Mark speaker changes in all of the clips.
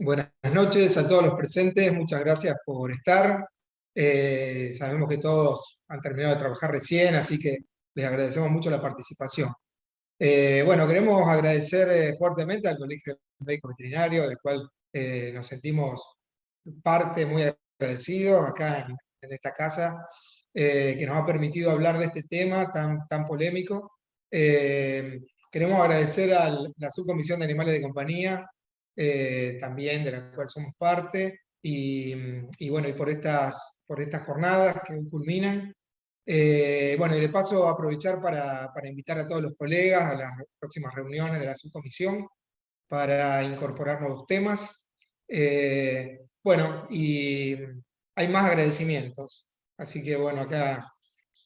Speaker 1: Buenas noches a todos los presentes, muchas gracias por estar. Sabemos que todos han terminado de trabajar recién, así que les agradecemos mucho la participación. Bueno, queremos agradecer fuertemente al Colegio Médico Veterinario, del cual nos sentimos parte muy agradecidos acá en esta casa, que nos ha permitido hablar de este tema tan polémico. Eh, Queremos agradecer a la Subcomisión de Animales de Compañía, también de la cual somos parte, y bueno, y por estas jornadas que hoy culminan. Bueno, y de paso aprovechar para invitar a todos los colegas a las próximas reuniones de la subcomisión para incorporar nuevos temas. Bueno, y hay más agradecimientos. Así que bueno, acá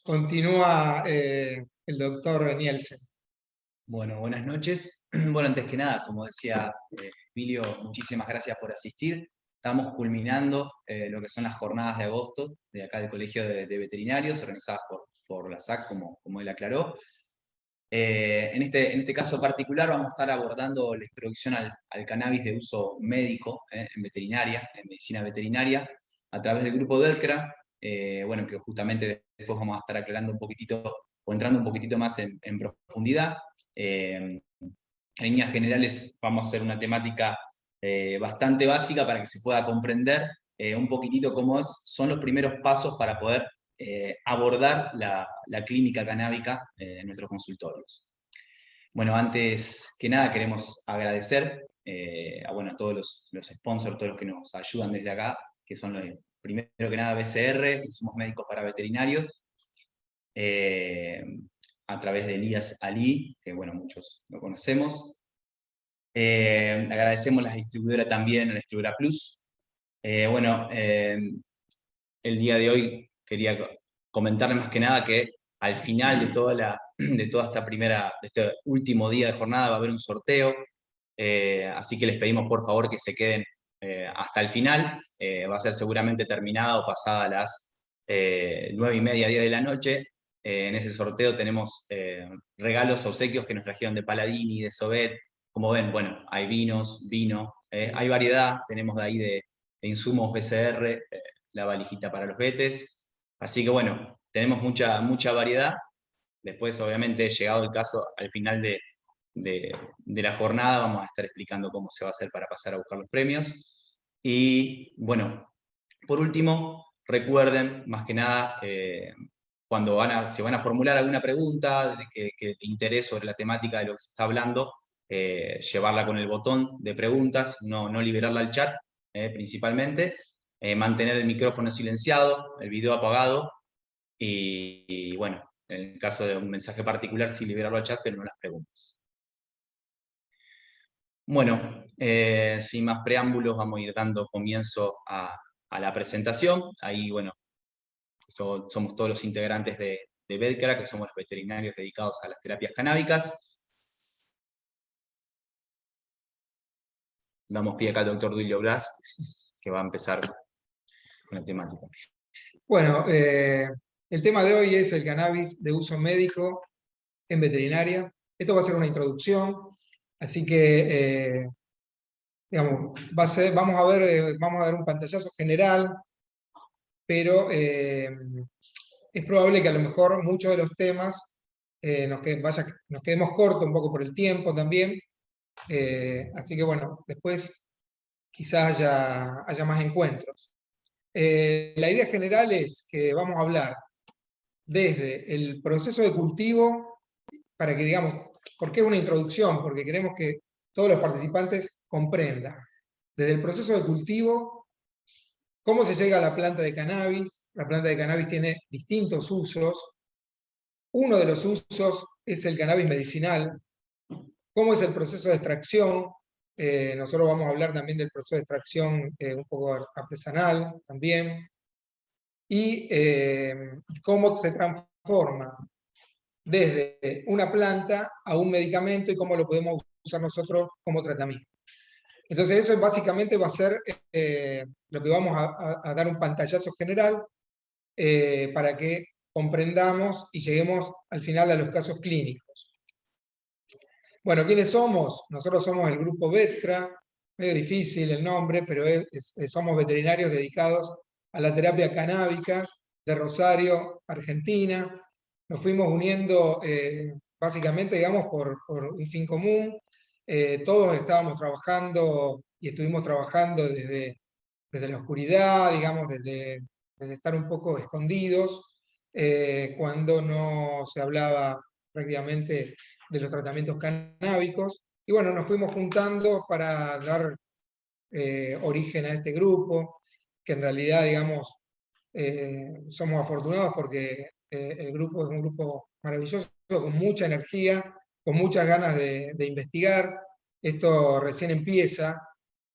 Speaker 1: continúa el doctor Nielsen.
Speaker 2: Bueno, buenas noches. Bueno, antes que nada, como decía Emilio, muchísimas gracias por asistir. Estamos culminando lo que son las jornadas de agosto de acá del Colegio de Veterinarios, organizadas por la SAC, como él aclaró. En este caso particular vamos a estar abordando la introducción al cannabis de uso médico en veterinaria, en medicina veterinaria, a través del grupo DELCRA, bueno, que justamente después vamos a estar aclarando un poquitito o entrando un poquitito más en profundidad. En líneas generales vamos a hacer una temática bastante básica para que se pueda comprender un poquitito cómo son los primeros pasos para poder abordar la clínica canábica en nuestros consultorios. Bueno, antes que nada queremos agradecer a todos los sponsors, todos los que nos ayudan desde acá, que son primero que nada BCR, Insumos Médicos para Veterinarios, a través de Elías Ali, que bueno, muchos lo conocemos. Agradecemos a la distribuidora también, a la distribuidora Plus. El día de hoy quería comentarles más que nada que al final de toda de este último día de jornada va a haber un sorteo, así que les pedimos por favor que se queden hasta el final. Va a ser seguramente terminado pasada las 9:30, 10 de la noche. En ese sorteo tenemos regalos, obsequios que nos trajeron de Paladini, de Sobet. Como ven, bueno, hay vinos, vino, hay variedad, tenemos de ahí de insumos BCR, la valijita para los vetes. Así que bueno, tenemos mucha variedad. Después, obviamente, llegado el caso, al final de la jornada, vamos a estar explicando cómo se va a hacer para pasar a buscar los premios. Y bueno, por último, recuerden, más que nada, cuando se van a formular alguna pregunta que te interese sobre la temática de lo que se está hablando, llevarla con el botón de preguntas, no liberarla al chat, principalmente. Mantener el micrófono silenciado, el video apagado, y bueno, en el caso de un mensaje particular, sí liberarlo al chat, pero no las preguntas. Bueno, sin más preámbulos, vamos a ir dando comienzo a la presentación. Ahí, bueno, somos todos los integrantes de VEDCRA, que somos los veterinarios dedicados a las terapias canábicas. Damos pie acá al doctor Duilio Blas, que va a empezar con la temática.
Speaker 1: Bueno, el tema de hoy es el cannabis de uso médico en veterinaria. Esto va a ser una introducción, así que digamos, vamos a ver un pantallazo general, pero es probable que a lo mejor muchos de los temas nos quedemos cortos un poco por el tiempo también. Así que bueno, después quizás haya más encuentros. La idea general es que vamos a hablar desde el proceso de cultivo, para que digamos, ¿por qué una introducción? Porque queremos que todos los participantes comprendan desde el proceso de cultivo cómo se llega a la planta de cannabis. La planta de cannabis tiene distintos usos. Uno de los usos es el cannabis medicinal. ¿Cómo es el proceso de extracción? Nosotros vamos a hablar también del proceso de extracción un poco artesanal también. Y cómo se transforma desde una planta a un medicamento y cómo lo podemos usar nosotros como tratamiento. Entonces eso básicamente va a ser lo que vamos a dar un pantallazo general para que comprendamos y lleguemos al final a los casos clínicos. Bueno, ¿quiénes somos? Nosotros somos el grupo VEDCRA, medio difícil el nombre, pero somos veterinarios dedicados a la terapia canábica de Rosario, Argentina. Nos fuimos uniendo básicamente, digamos, por un fin común. Todos estábamos trabajando y estuvimos trabajando desde la oscuridad, digamos, desde estar un poco escondidos, cuando no se hablaba prácticamente de los tratamientos canábicos. Y bueno, nos fuimos juntando para dar origen a este grupo, que en realidad, digamos, somos afortunados porque el grupo es un grupo maravilloso, con mucha energía, con muchas ganas de investigar. Esto recién empieza,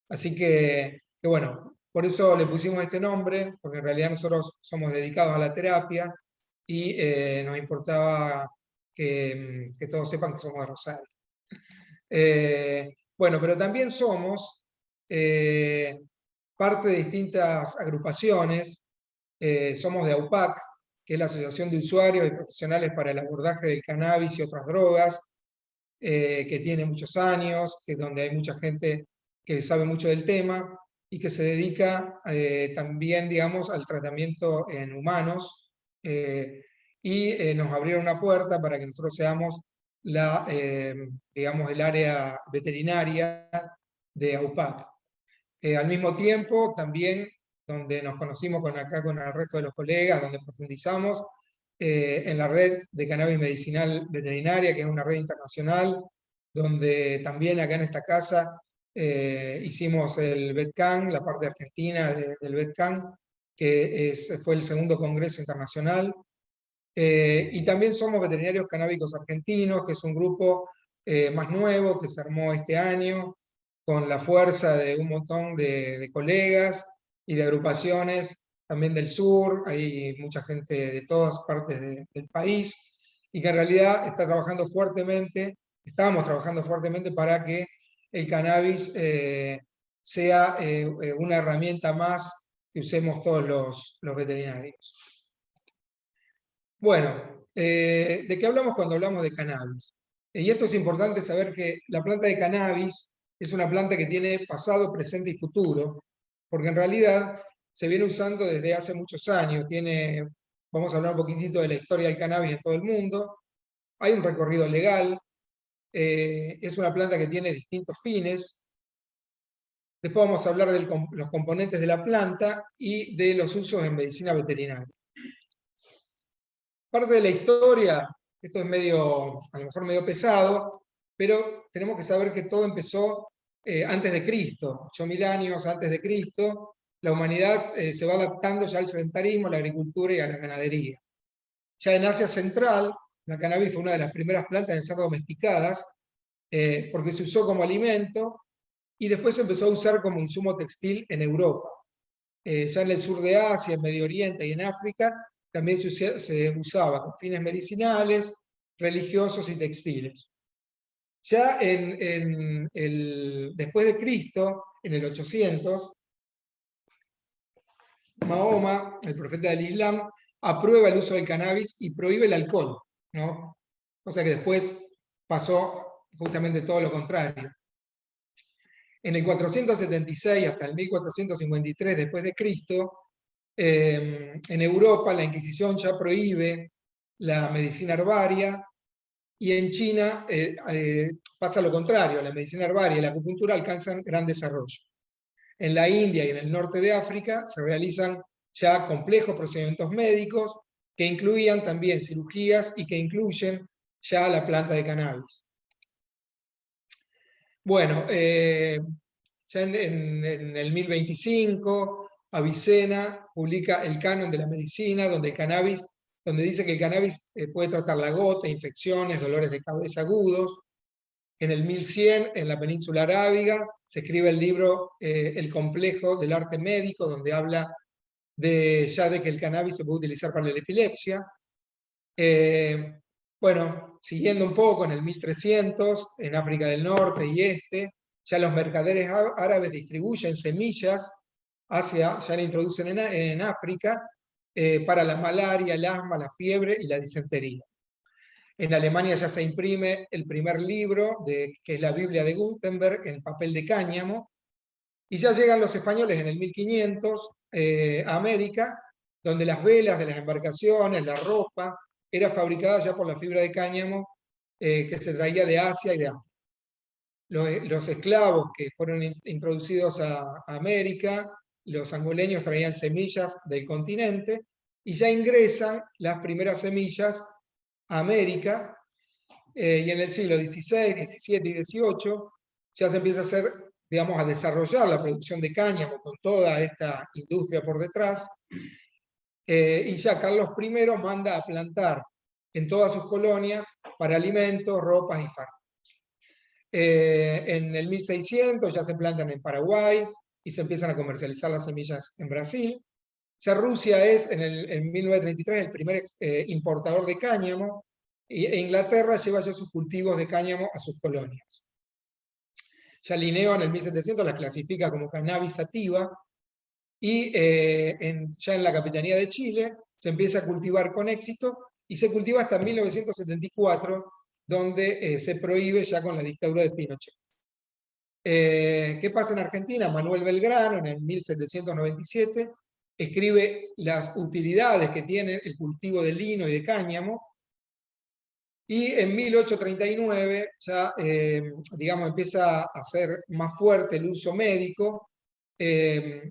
Speaker 1: así que bueno, por eso le pusimos este nombre, porque en realidad nosotros somos dedicados a la terapia y nos importaba que todos sepan que somos de Rosario. Bueno, pero también somos parte de distintas agrupaciones. Somos de AUPAC, que es la Asociación de Usuarios y Profesionales para el Abordaje del Cannabis y otras drogas, que tiene muchos años, que es donde hay mucha gente que sabe mucho del tema y que se dedica también, digamos, al tratamiento en humanos. Nos abrieron una puerta para que nosotros seamos digamos, el área veterinaria de AUPAC. Al mismo tiempo, también donde nos conocimos acá con el resto de los colegas, donde profundizamos en la red de cannabis medicinal veterinaria, que es una red internacional, donde también acá en esta casa hicimos el VetCan, la parte argentina del VetCan, que fue el segundo congreso internacional. Y también somos veterinarios canábicos argentinos, que es un grupo más nuevo que se armó este año, con la fuerza de un montón de colegas y de agrupaciones también del sur. Hay mucha gente de todas partes del país y que en realidad estamos trabajando fuertemente para que el cannabis sea una herramienta más que usemos todos los veterinarios. Bueno, ¿de qué hablamos cuando hablamos de cannabis? Y esto es importante saber que la planta de cannabis es una planta que tiene pasado, presente y futuro, porque en realidad se viene usando desde hace muchos años. Vamos a hablar un poquitito de la historia del cannabis en todo el mundo. Hay un recorrido legal, es una planta que tiene distintos fines. Después vamos a hablar de los componentes de la planta y de los usos en medicina veterinaria. Parte de la historia, esto es a lo mejor medio pesado, pero tenemos que saber que todo empezó antes de Cristo, 8000 años antes de Cristo. La humanidad se va adaptando ya al sedentarismo, a la agricultura y a la ganadería. Ya en Asia Central, la cannabis fue una de las primeras plantas en ser domesticadas, porque se usó como alimento y después se empezó a usar como insumo textil en Europa. Ya en el sur de Asia, en Medio Oriente y en África, también se usaba con fines medicinales, religiosos y textiles. Ya después de Cristo, en el 800, Mahoma, el profeta del Islam, aprueba el uso del cannabis y prohíbe el alcohol, ¿no? O sea que después pasó justamente todo lo contrario. En el 476 hasta el 1453 después de Cristo, en Europa la Inquisición ya prohíbe la medicina herbaria y en China pasa lo contrario, la medicina herbaria y la acupuntura alcanzan gran desarrollo. En la India y en el norte de África se realizan ya complejos procedimientos médicos que incluían también cirugías y que incluyen ya la planta de cannabis. Bueno, ya en el 1025, Avicena publica el Canon de la Medicina, donde dice que el cannabis puede tratar la gota, infecciones, dolores de cabeza agudos. En el 1100, en la península arábiga, se escribe el libro El complejo del arte médico, donde habla ya de que el cannabis se puede utilizar para la epilepsia. Bueno, siguiendo un poco, en el 1300, en África del Norte y Este, ya los mercaderes árabes distribuyen semillas ya la introducen en África, para la malaria, el asma, la fiebre y la disentería. En Alemania ya se imprime el primer libro, que es la Biblia de Gutenberg, en papel de cáñamo, Y ya llegan los españoles en el 1500 a América, donde las velas de las embarcaciones, la ropa, era fabricada ya por la fibra de cáñamo que se traía de Asia y de África. Los esclavos que fueron introducidos a América, los angoleños traían semillas del continente y ya ingresan las primeras semillas a América, y en el siglo XVI, XVII y XVIII ya se empieza a hacer, digamos, a desarrollar la producción de cáñamo con toda esta industria por detrás, y ya Carlos I manda a plantar en todas sus colonias para alimentos, ropas y fármacos. En el 1600 ya se plantan en Paraguay y se empiezan a comercializar las semillas en Brasil. Ya Rusia es en 1933 el primer importador de cáñamo, e Inglaterra lleva ya sus cultivos de cáñamo a sus colonias. Ya Linneo en el 1700 las clasifica como cannabis sativa, y ya en la Capitanía de Chile se empieza a cultivar con éxito y se cultiva hasta 1974, donde se prohíbe ya con la dictadura de Pinochet. ¿Qué pasa en Argentina? Manuel Belgrano en el 1797 escribe las utilidades que tiene el cultivo de lino y de cáñamo, y en 1839 ya, digamos, empieza a ser más fuerte el uso médico,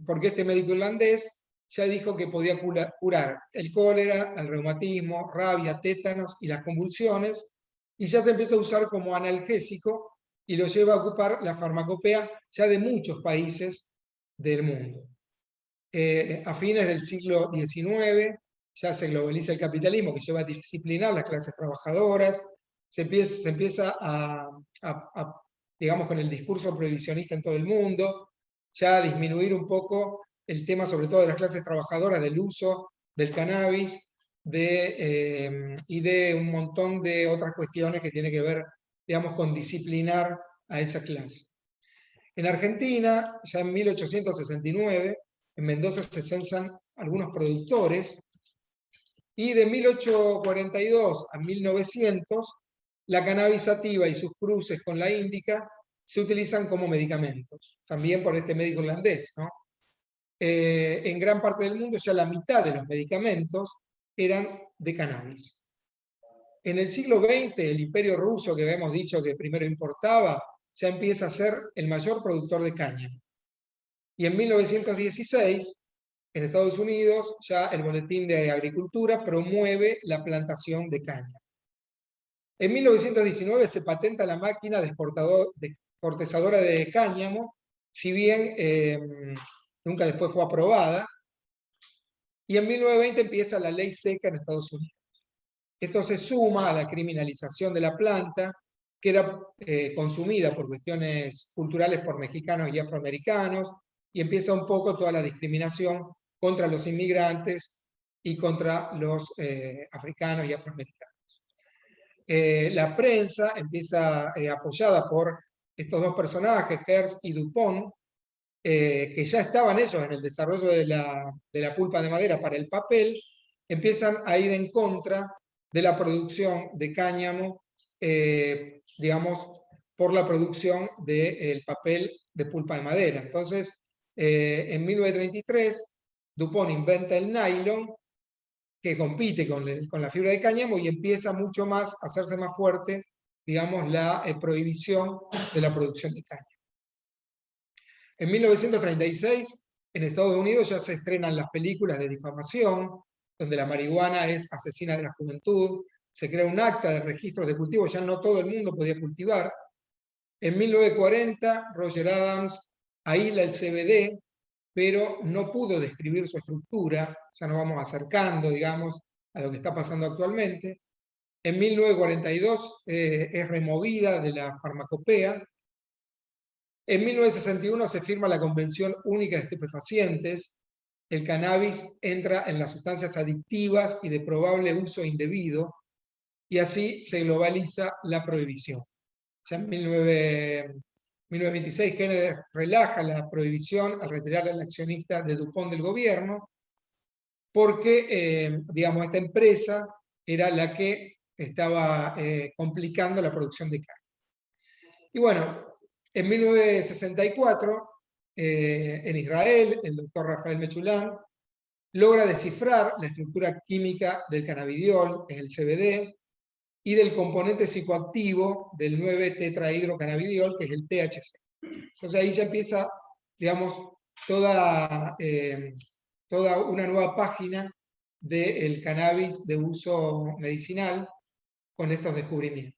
Speaker 1: porque este médico irlandés ya dijo que podía curar el cólera, el reumatismo, rabia, tétanos y las convulsiones, y ya se empieza a usar como analgésico y lo lleva a ocupar la farmacopea ya de muchos países del mundo. A fines del siglo XIX ya se globaliza el capitalismo, que lleva a disciplinar las clases trabajadoras, se empieza digamos, con el discurso prohibicionista en todo el mundo, ya a disminuir un poco el tema, sobre todo de las clases trabajadoras, del uso del cannabis, y de un montón de otras cuestiones que tienen que ver, digamos, con disciplinar a esa clase. En Argentina, ya en 1869, en Mendoza se censan algunos productores, y de 1842 a 1900, la cannabis sativa y sus cruces con la índica se utilizan como medicamentos, también por este médico irlandés, ¿no? En gran parte del mundo ya la mitad de los medicamentos eran de cannabis. En el siglo XX, el Imperio Ruso, que habíamos dicho que primero importaba, ya empieza a ser el mayor productor de cáñamo. Y en 1916, en Estados Unidos, ya el Boletín de Agricultura promueve la plantación de caña. En 1919 se patenta la máquina descortezadora de cáñamo, si bien nunca después fue aprobada, y en 1920 empieza la ley seca en Estados Unidos. Esto se suma a la criminalización de la planta, que era consumida por cuestiones culturales por mexicanos y afroamericanos, y empieza un poco toda la discriminación contra los inmigrantes y contra los africanos y afroamericanos. La prensa empieza, apoyada por estos dos personajes, Hearst y Dupont, que ya estaban ellos en el desarrollo de la pulpa de madera para el papel, empiezan a ir en contra de la producción de cáñamo, digamos, por la producción del papel de pulpa de madera. Entonces, en 1933, Dupont inventa el nylon, que compite con la fibra de cáñamo, y empieza mucho más a hacerse más fuerte, digamos, la prohibición de la producción de cáñamo. En 1936, en Estados Unidos ya se estrenan las películas de difamación, donde la marihuana es asesina de la juventud, se crea un acta de registros de cultivo, ya no todo el mundo podía cultivar. En 1940, Roger Adams aísla el CBD, pero no pudo describir su estructura, ya nos vamos acercando, digamos, a lo que está pasando actualmente. En 1942 es removida de la farmacopea. En 1961 se firma la Convención Única de Estupefacientes. El cannabis entra en las sustancias adictivas y de probable uso indebido, y así se globaliza la prohibición. Ya en 1926 Kennedy relaja la prohibición al retirar al accionista de Dupont del gobierno, porque digamos, esta empresa era la que estaba complicando la producción de carne. Y bueno, en 1964 en Israel, el doctor Rafael Mechulán, logra descifrar la estructura química del cannabidiol, que es el CBD, y del componente psicoactivo del 9-tetrahidrocannabidiol, que es el THC. Entonces ahí ya empieza, digamos, toda una nueva página del cannabis de uso medicinal con estos descubrimientos.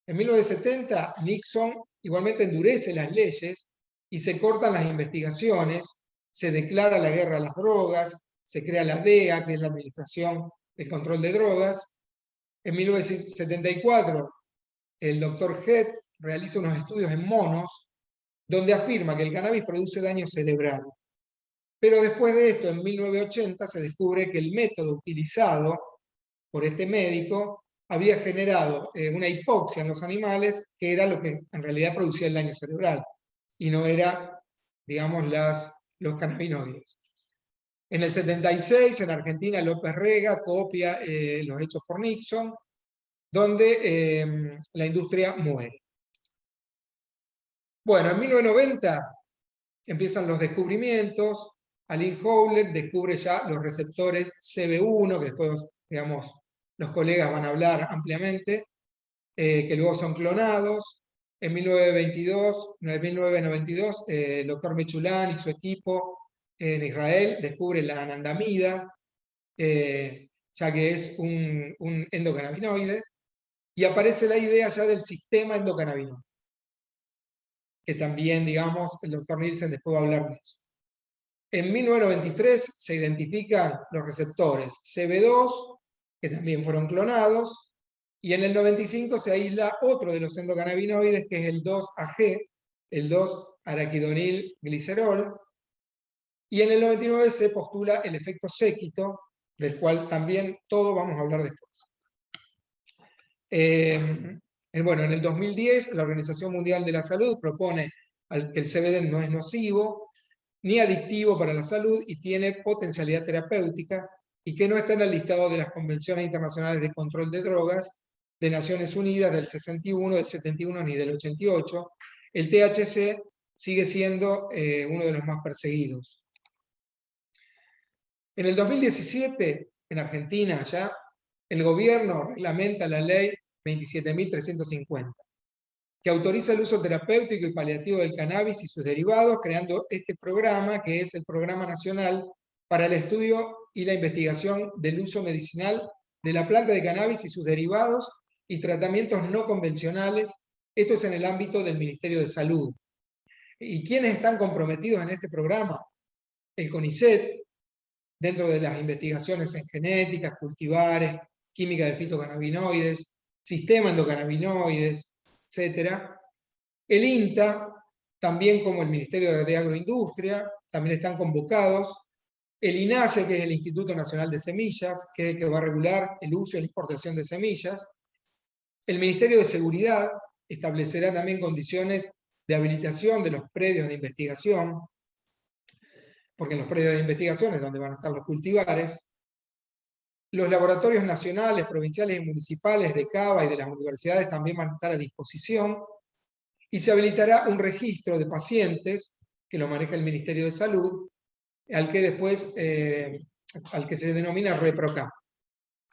Speaker 1: En 1970, Nixon igualmente endurece las leyes y se cortan las investigaciones, se declara la guerra a las drogas, se crea la DEA, que es la Administración del Control de Drogas. En 1974, el doctor Head realiza unos estudios en monos donde afirma que el cannabis produce daño cerebral. Pero después de esto, en 1980, se descubre que el método utilizado por este médico había generado una hipoxia en los animales, que era lo que en realidad producía el daño cerebral, y no era, digamos, los cannabinoides. En el 76, en Argentina, López Rega copia los hechos por Nixon, donde la industria muere. Bueno, en 1990 empiezan los descubrimientos. Aline Howlett descubre ya los receptores CB1, que después, digamos, los colegas van a hablar ampliamente, que luego son clonados. En 1992, el doctor Mechulán y su equipo en Israel descubre la anandamida, ya que es un endocannabinoide, y aparece la idea ya del sistema endocannabinoide, que también, digamos, el doctor Nielsen después va a hablar de eso. En 1993 se identifican los receptores CB2, que también fueron clonados, y en el 95 se aísla otro de los endocannabinoides, que es el 2-AG, el 2-araquidonilglicerol, y en el 99 se postula el efecto séquito, del cual también todo vamos a hablar después. Bueno, en el 2010 la Organización Mundial de la Salud propone que el CBD no es nocivo, ni adictivo para la salud y tiene potencialidad terapéutica, y que no está en el listado de las convenciones internacionales de control de drogas de Naciones Unidas del 61, del 71 ni del 88. El THC sigue siendo uno de los más perseguidos. En el 2017, en Argentina ya, el gobierno reglamenta la ley 27.350, que autoriza el uso terapéutico y paliativo del cannabis y sus derivados, creando este programa, que es el Programa Nacional para el Estudio y la Investigación del Uso Medicinal de la planta de cannabis y sus derivados y tratamientos no convencionales. Esto es en el ámbito del Ministerio de Salud. ¿Y quiénes están comprometidos en este programa? El CONICET, dentro de las investigaciones en genéticas, cultivares, química de fitocannabinoides, sistema endocannabinoides, etc. El INTA, también como el Ministerio de Agroindustria, también están convocados. El INASE, que es el Instituto Nacional de Semillas, que es el que va a regular el uso y la exportación de semillas. El Ministerio de Seguridad establecerá también condiciones de habilitación de los predios de investigación, porque en los predios de investigación es donde van a estar los cultivares. Los laboratorios nacionales, provinciales y municipales de CABA y de las universidades también van a estar a disposición, y se habilitará un registro de pacientes que lo maneja el Ministerio de Salud, al que después al que se denomina ReproCam.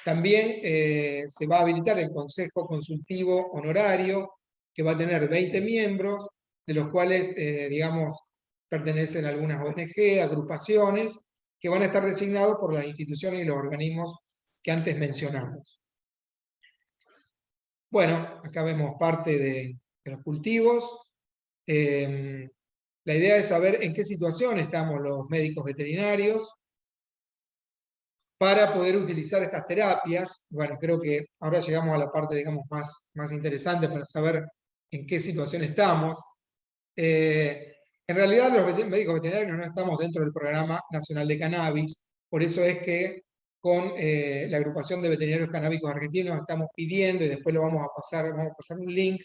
Speaker 1: También se va a habilitar el Consejo Consultivo Honorario, que va a tener 20 miembros, de los cuales, digamos, pertenecen a algunas ONG, agrupaciones, que van a estar designados por las instituciones y los organismos que antes mencionamos. Bueno, acá vemos parte de los cultivos. La idea es saber en qué situación estamos los médicos veterinarios para poder utilizar estas terapias. Bueno, creo que ahora llegamos a la parte, digamos, más interesante para saber en qué situación estamos. En realidad los médicos veterinarios no estamos dentro del Programa Nacional de Cannabis, por eso es que con la agrupación de veterinarios canábicos argentinos estamos pidiendo, y después lo vamos a pasar un link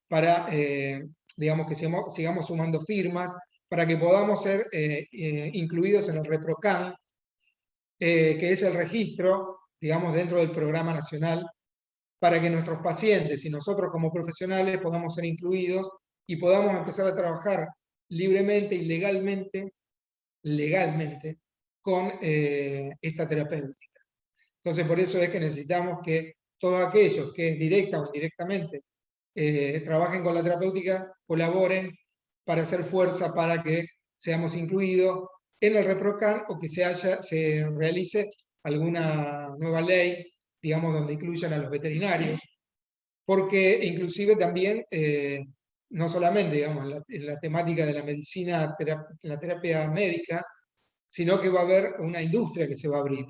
Speaker 1: para, digamos, que sigamos sumando firmas para que podamos ser incluidos en el ReproCam, que es el registro, digamos, dentro del programa nacional, para que nuestros pacientes y nosotros como profesionales podamos ser incluidos y podamos empezar a trabajar libremente y legalmente con esta terapéutica. Entonces, por eso es que necesitamos que todos aquellos que directa o indirectamente trabajen con la terapéutica colaboren para hacer fuerza para que seamos incluidos en el ReproCan o que se realice alguna nueva ley, digamos, donde incluyan a los veterinarios, porque inclusive también, no solamente, digamos, en la temática de la medicina, la terapia médica, sino que va a haber una industria que se va a abrir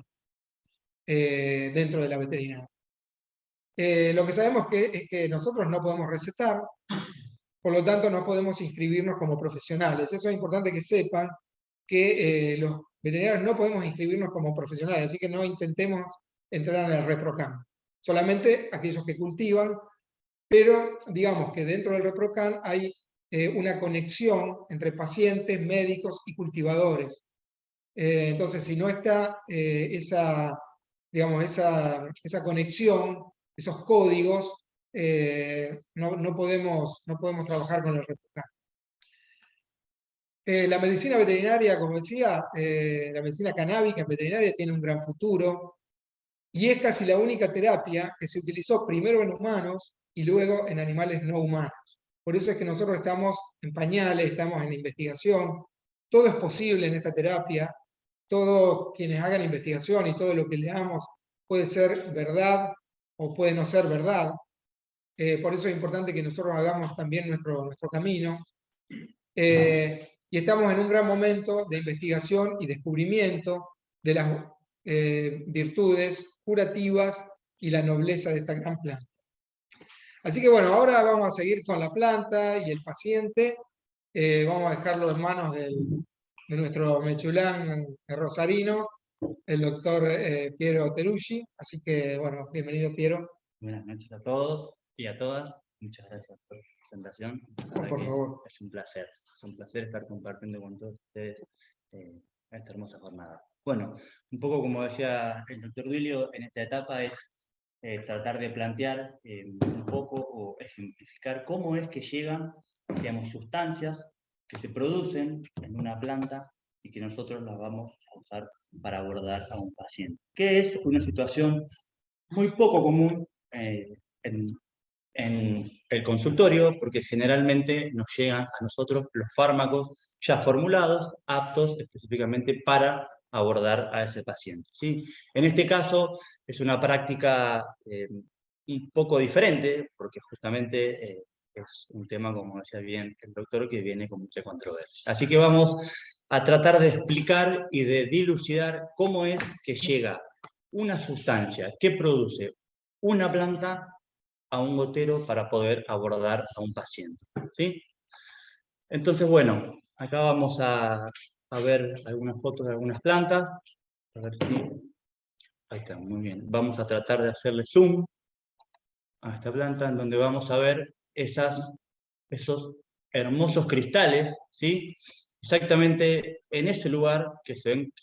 Speaker 1: dentro de la veterinaria. Lo que sabemos es que nosotros no podemos recetar, por lo tanto no podemos inscribirnos como profesionales. Eso es importante que sepan que los veterinarios no podemos inscribirnos como profesionales, así que no intentemos entrar en el ReproCan. Solamente aquellos que cultivan, pero digamos que dentro del ReproCan hay una conexión entre pacientes, médicos y cultivadores. Entonces, si no está digamos, esa conexión, esos códigos, no podemos trabajar con el ReproCan. La medicina veterinaria, como decía, la medicina canábica veterinaria tiene un gran futuro y es casi la única terapia que se utilizó primero en humanos y luego en animales no humanos. Por eso es que nosotros estamos en pañales, estamos en investigación. Todo es posible en esta terapia. Todos quienes hagan investigación y todo lo que leamos puede ser verdad o puede no ser verdad. Por eso es importante que nosotros hagamos también nuestro camino. Y estamos en un gran momento de investigación y descubrimiento de las virtudes curativas y la nobleza de esta gran planta. Así que bueno, ahora vamos a seguir con la planta y el paciente. Vamos a dejarlo en manos de nuestro mechulán rosarino, el doctor Piero Teruggi. Así que bueno, bienvenido Piero.
Speaker 3: Buenas noches a todos y a todas. Muchas gracias por la presentación.
Speaker 1: Por favor.
Speaker 3: Es un placer estar compartiendo con todos ustedes esta hermosa jornada. Bueno, un poco como decía el doctor Duilio, en esta etapa es tratar de plantear un poco o ejemplificar cómo es que llegan, digamos, sustancias que se producen en una planta y que nosotros las vamos a usar para abordar a un paciente. Que es una situación muy poco común en el consultorio, porque generalmente nos llegan a nosotros los fármacos ya formulados, aptos específicamente para abordar a ese paciente, ¿sí? En este caso es una práctica un poco diferente, porque justamente es un tema, como decía bien el doctor, que viene con mucha controversia. Así que vamos a tratar de explicar y de dilucidar cómo es que llega una sustancia que produce una planta a un gotero para poder abordar a un paciente, ¿sí? Entonces, bueno, acá vamos a ver algunas fotos de algunas plantas. A ver si... Ahí está, muy bien. Vamos a tratar de hacerle zoom a esta planta, en donde vamos a ver esos hermosos cristales, ¿sí? Exactamente en ese lugar que se ven,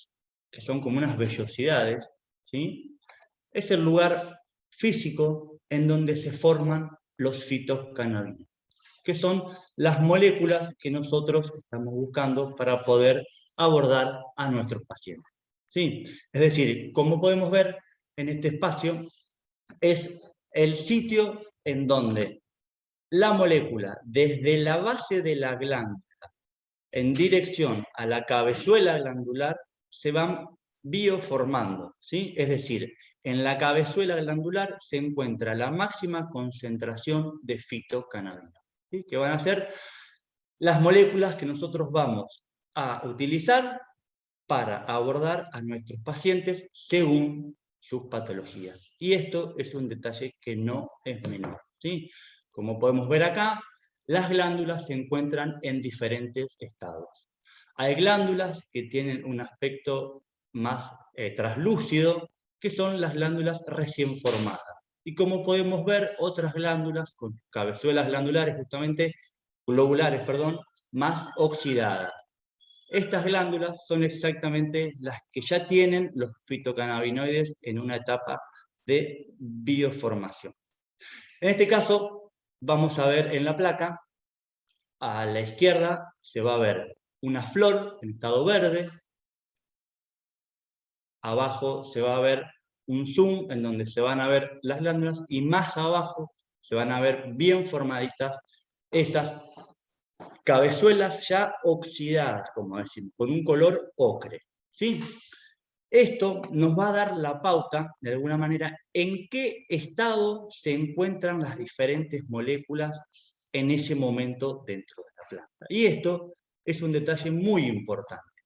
Speaker 3: que son como unas vellosidades, ¿sí? Es el lugar físico en donde se forman los fitocannabinoides, que son las moléculas que nosotros estamos buscando para poder abordar a nuestros pacientes, ¿sí? Es decir, como podemos ver en este espacio, es el sitio en donde la molécula, desde la base de la glándula en dirección a la cabezuela glandular, se van bioformando, ¿sí? Es decir, en la cabezuela glandular se encuentra la máxima concentración de fitocannabinoides, ¿sí? Que van a ser las moléculas que nosotros vamos a utilizar para abordar a nuestros pacientes según sus patologías. Y esto es un detalle que no es menor, ¿sí? Como podemos ver acá, las glándulas se encuentran en diferentes estados. Hay glándulas que tienen un aspecto más traslúcido, que son las glándulas recién formadas. Y como podemos ver, otras glándulas con cabezuelas glandulares, justamente globulares, perdón, más oxidadas. Estas glándulas son exactamente las que ya tienen los fitocannabinoides en una etapa de bioformación. En este caso, vamos a ver en la placa a la izquierda se va a ver una flor en estado verde, abajo se va a ver un zoom en donde se van a ver las glándulas y más abajo se van a ver bien formaditas esas cabezuelas ya oxidadas, como decimos, con un color ocre, ¿sí? Esto nos va a dar la pauta, de alguna manera, en qué estado se encuentran las diferentes moléculas en ese momento dentro de la planta. Y esto es un detalle muy importante,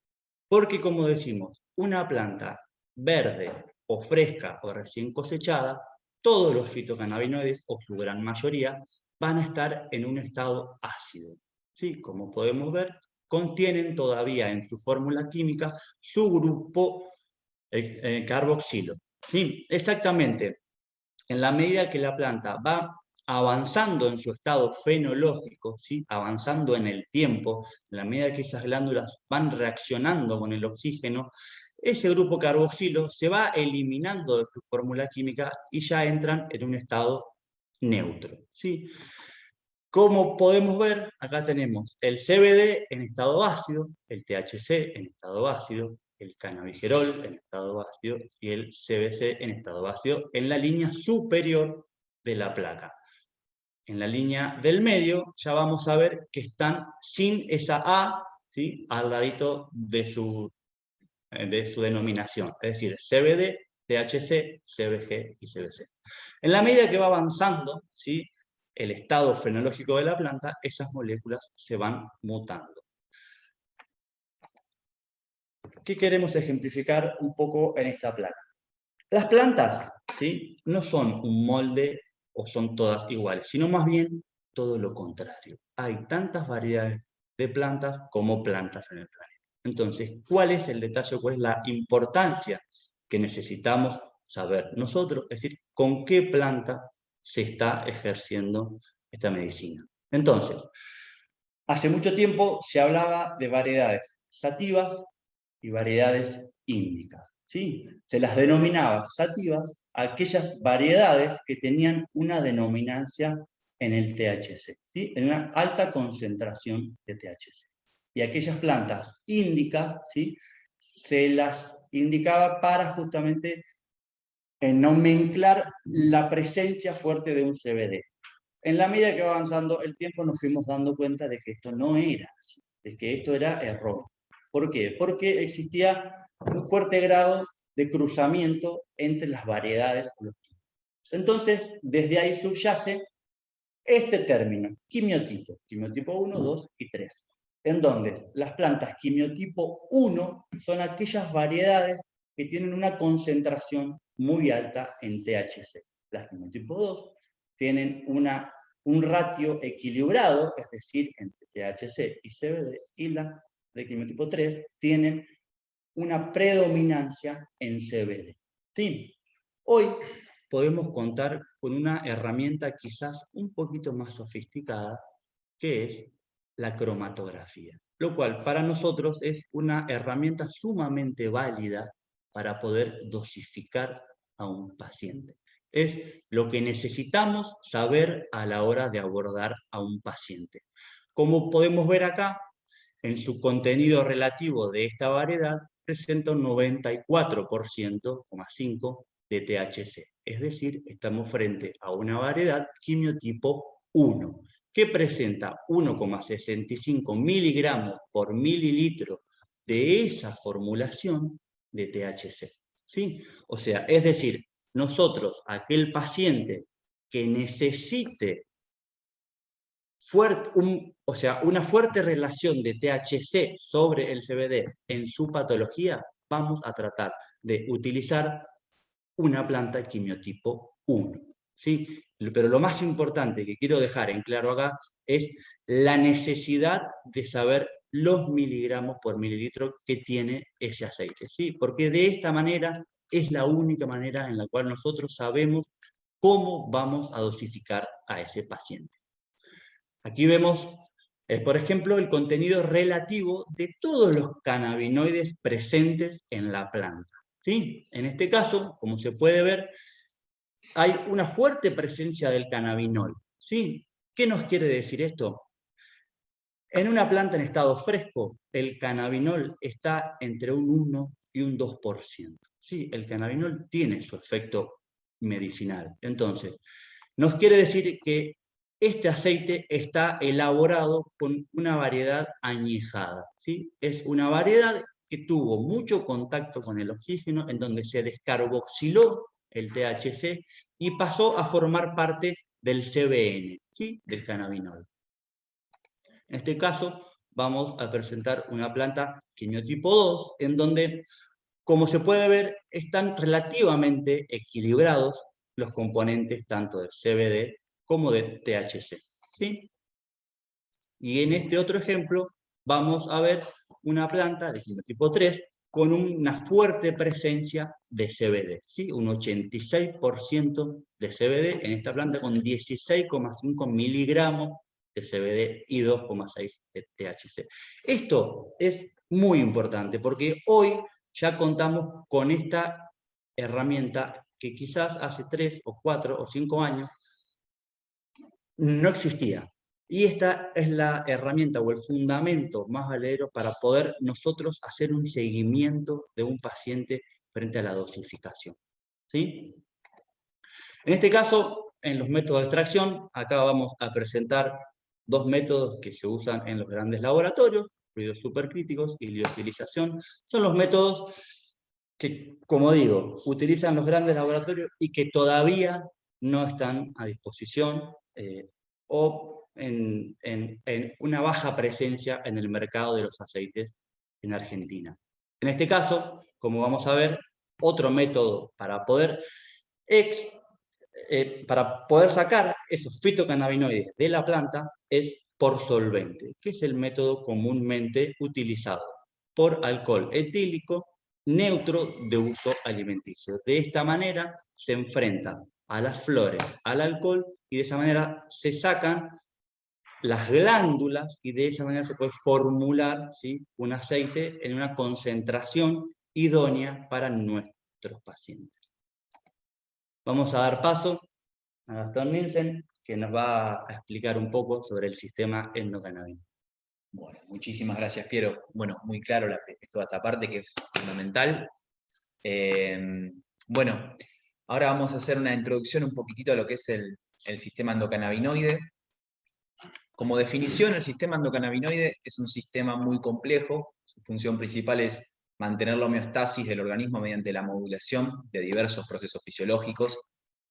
Speaker 3: porque como decimos, una planta verde o fresca o recién cosechada, todos los fitocannabinoides, o su gran mayoría, van a estar en un estado ácido. ¿Sí? Como podemos ver, contienen todavía en su fórmula química su grupo carboxilo. ¿Sí? Exactamente. En la medida que la planta va avanzando en su estado fenológico, ¿sí? Avanzando en el tiempo, en la medida que esas glándulas van reaccionando con el oxígeno, ese grupo carboxilo se va eliminando de su fórmula química y ya entran en un estado neutro, ¿sí? Como podemos ver, acá tenemos el CBD en estado ácido, el THC en estado ácido, el cannabigerol en estado ácido y el CBC en estado ácido en la línea superior de la placa. En la línea del medio ya vamos a ver que están sin esa A, ¿sí? Al ladito de su denominación, es decir, CBD, THC, CBG y CBC. En la medida que va avanzando, ¿sí? El estado fenológico de la planta, esas moléculas se van mutando. ¿Qué queremos ejemplificar un poco en esta placa? Las plantas, ¿sí? No son un molde o son todas iguales, sino más bien todo lo contrario. Hay tantas variedades de plantas como plantas en el planeta. Entonces, ¿cuál es el detalle? ¿Cuál es la importancia que necesitamos saber nosotros? Es decir, ¿con qué planta se está ejerciendo esta medicina? Entonces, hace mucho tiempo se hablaba de variedades sativas y variedades índicas, ¿sí? Se las denominaba sativas a aquellas variedades que tenían una denominancia en el THC, ¿sí? En una alta concentración de THC. Y aquellas plantas índicas, ¿sí? Se las indicaba para justamente nomenclar la presencia fuerte de un CBD. En la medida que va avanzando el tiempo nos fuimos dando cuenta de que esto no era así, de que esto era error. ¿Por qué? Porque existía un fuerte grado de cruzamiento entre las variedades. Entonces, desde ahí subyace este término, quimiotipo, quimiotipo 1, 2 y 3, en donde las plantas quimiotipo 1 son aquellas variedades que tienen una concentración muy alta en THC. Las quimiotipo 2 tienen un ratio equilibrado, es decir, entre THC y CBD, y las de quimiotipo 3 tienen una predominancia en CBD. ¿Sí? Hoy podemos contar con una herramienta quizás un poquito más sofisticada, que es la cromatografía, lo cual para nosotros es una herramienta sumamente válida para poder dosificar a un paciente. Es lo que necesitamos saber a la hora de abordar a un paciente. Como podemos ver acá, en su contenido relativo de esta variedad, presenta un 94,5% de THC. Es decir, estamos frente a una variedad quimiotipo 1, que presenta 1,65 miligramos por mililitro de esa formulación de THC. ¿Sí? O sea, es decir, nosotros, aquel paciente que necesite una fuerte relación de THC sobre el CBD en su patología, vamos a tratar de utilizar una planta quimiotipo 1. ¿Sí? Pero lo más importante que quiero dejar en claro acá es la necesidad de saber los miligramos por mililitro que tiene ese aceite, ¿sí? Porque de esta manera es la única manera en la cual nosotros sabemos cómo vamos a dosificar a ese paciente. Aquí vemos, por ejemplo, el contenido relativo de todos los cannabinoides presentes en la planta. ¿Sí? En este caso, como se puede ver, hay una fuerte presencia del cannabinol. ¿Sí? ¿Qué nos quiere decir esto? En una planta en estado fresco, el cannabinol está entre un 1 y un 2%. ¿Sí? El cannabinol tiene su efecto medicinal. Entonces, nos quiere decir que este aceite está elaborado con una variedad añejada. ¿Sí? Es una variedad que tuvo mucho contacto con el oxígeno, en donde se descarboxiló el THC y pasó a formar parte del CBN, ¿sí? Del cannabinol. En este caso, vamos a presentar una planta quimiotipo 2, en donde, como se puede ver, están relativamente equilibrados los componentes tanto del CBD como del THC. ¿Sí? Y en este otro ejemplo, vamos a ver una planta de quimiotipo 3 con una fuerte presencia de CBD, ¿sí? Un 86% de CBD en esta planta con 16,5 miligramos de CBD y 2,6 de THC. Esto es muy importante porque hoy ya contamos con esta herramienta que quizás hace 3 o 4 o 5 años no existía. Y esta es la herramienta o el fundamento más valedero para poder nosotros hacer un seguimiento de un paciente frente a la dosificación. ¿Sí? En este caso, en los métodos de extracción, acá vamos a presentar dos métodos que se usan en los grandes laboratorios, fluidos supercríticos y liofilización. Son los métodos que, como digo, utilizan los grandes laboratorios y que todavía no están a disposición o en una baja presencia en el mercado de los aceites en Argentina. En este caso, como vamos a ver, otro método para poder sacar esos fitocannabinoides de la planta es por solvente, que es el método comúnmente utilizado por alcohol etílico neutro de uso alimenticio. De esta manera se enfrentan a las flores, al alcohol, y de esa manera se sacan las glándulas y de esa manera se puede formular, ¿sí?, un aceite en una concentración idónea para nuestros pacientes. Vamos a dar paso a Gastón Nielsen, que nos va a explicar un poco sobre el sistema endocannabinoide.
Speaker 2: Bueno, muchísimas gracias, Piero. Bueno, muy claro toda esta parte que es fundamental. Bueno, ahora vamos a hacer una introducción un poquitito a lo que es el sistema endocannabinoide. Como definición, el sistema endocannabinoide es un sistema muy complejo. Su función principal es mantener la homeostasis del organismo mediante la modulación de diversos procesos fisiológicos.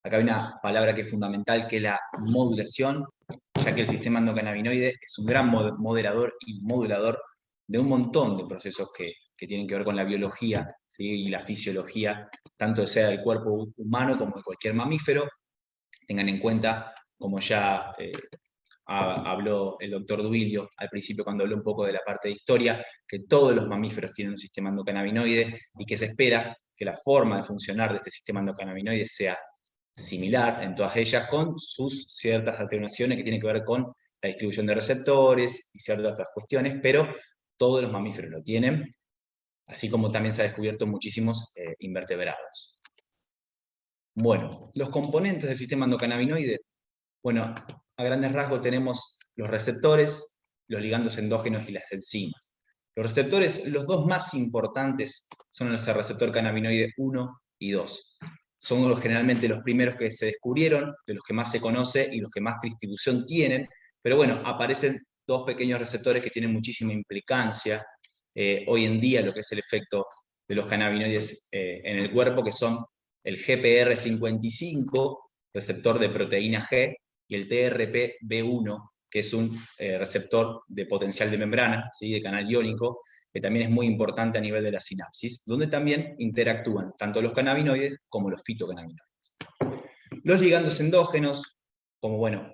Speaker 2: Acá hay una palabra que es fundamental, que es la modulación, ya que el sistema endocannabinoide es un gran moderador y modulador de un montón de procesos que tienen que ver con la biología, ¿sí?, y la fisiología, tanto sea del cuerpo humano como de cualquier mamífero. Tengan en cuenta, como ya habló el doctor Duilio al principio cuando habló un poco de la parte de historia, que todos los mamíferos tienen un sistema endocannabinoide y que se espera que la forma de funcionar de este sistema endocannabinoide sea similar en todas ellas, con sus ciertas atenuaciones que tienen que ver con la distribución de receptores y ciertas otras cuestiones, pero todos los mamíferos lo tienen, así como también se ha descubierto muchísimos invertebrados. Bueno, los componentes del sistema endocannabinoide, bueno, a grandes rasgos tenemos los receptores, los ligandos endógenos y las enzimas. Los receptores, los dos más importantes son el receptor cannabinoide 1 y 2. Son generalmente los primeros que se descubrieron, de los que más se conoce y los que más distribución tienen, pero bueno, aparecen dos pequeños receptores que tienen muchísima implicancia hoy en día, lo que es el efecto de los cannabinoides en el cuerpo, que son el GPR55, receptor de proteína G, y el TRPV1, que es un receptor de potencial de membrana, ¿sí?, de canal iónico, que también es muy importante a nivel de la sinapsis, donde también interactúan tanto los cannabinoides como los fitocannabinoides. Los ligandos endógenos, como bueno,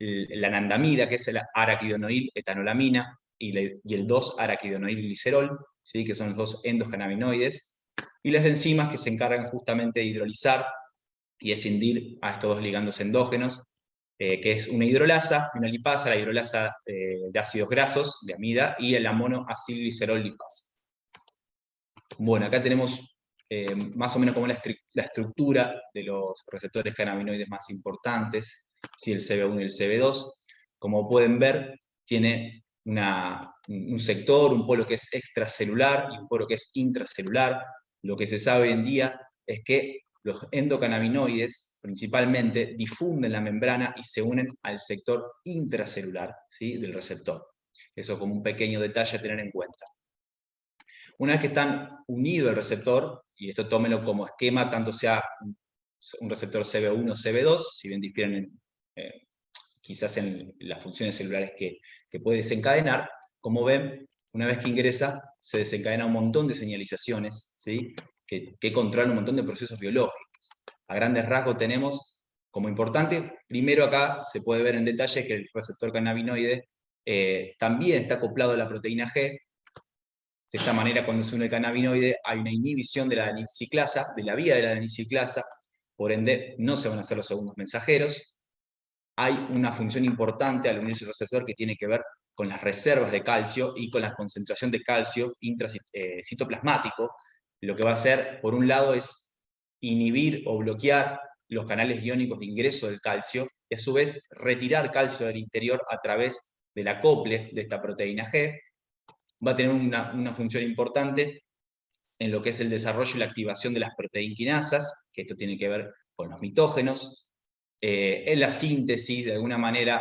Speaker 2: la anandamida, que es el araquidonoil etanolamina, y el 2-araquidonoil glicerol, ¿sí?, que son los dos endocannabinoides, y las enzimas que se encargan justamente de hidrolizar y escindir a estos dos ligandos endógenos, que es una hidrolasa, una lipasa, la hidrolasa de ácidos grasos, de amida, y el amonoacilglicerol lipasa. Bueno, acá tenemos más o menos como la estructura de los receptores cannabinoides más importantes, ¿sí?, el CB1 y el CB2. Como pueden ver, tiene un sector, un polo que es extracelular y un polo que es intracelular. Lo que se sabe hoy en día es que los endocannabinoides principalmente difunden la membrana y se unen al sector intracelular, ¿sí?, del receptor. Eso como un pequeño detalle a tener en cuenta. Una vez que están unidos al receptor, y esto tómenlo como esquema, tanto sea un receptor CB1 o CB2, si bien difieren quizás en las funciones celulares que puede desencadenar, como ven, una vez que ingresa, se desencadena un montón de señalizaciones, ¿sí?, que controlan un montón de procesos biológicos. A grandes rasgos tenemos como importante, primero acá se puede ver en detalle que el receptor cannabinoide también está acoplado a la proteína G. De esta manera, cuando se une el cannabinoide, hay una inhibición de la adenilciclasa, de la vía de la adenilciclasa, por ende no se van a hacer los segundos mensajeros. Hay una función importante al unirse al receptor que tiene que ver con las reservas de calcio y con la concentración de calcio intracitoplasmático. Lo que va a hacer, por un lado, es inhibir o bloquear los canales iónicos de ingreso del calcio y a su vez retirar calcio del interior a través del acople de esta proteína G. Va a tener una función importante en lo que es el desarrollo y la activación de las proteínquinasas, que esto tiene que ver con los mitógenos, en la síntesis, de alguna manera,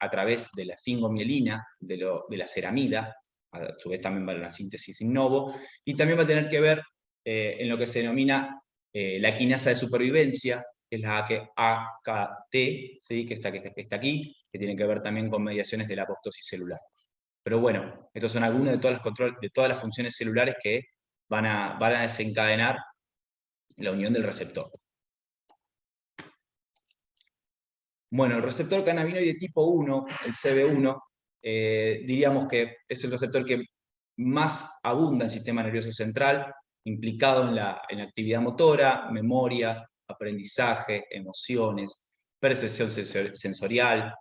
Speaker 2: a través de la esfingomielina, de la ceramida, a su vez también va a la síntesis in novo, y también va a tener que ver en lo que se denomina la quinasa de supervivencia, que es la AKT, ¿sí?, que está aquí, que tiene que ver también con mediaciones de la apoptosis celular. Pero bueno, estos son algunas de todas las funciones celulares que van a desencadenar la unión del receptor. Bueno, el receptor cannabinoide tipo 1, el CB1, diríamos que es el receptor que más abunda en el sistema nervioso central, implicado en la actividad motora, memoria, aprendizaje, emociones, percepción sensorial,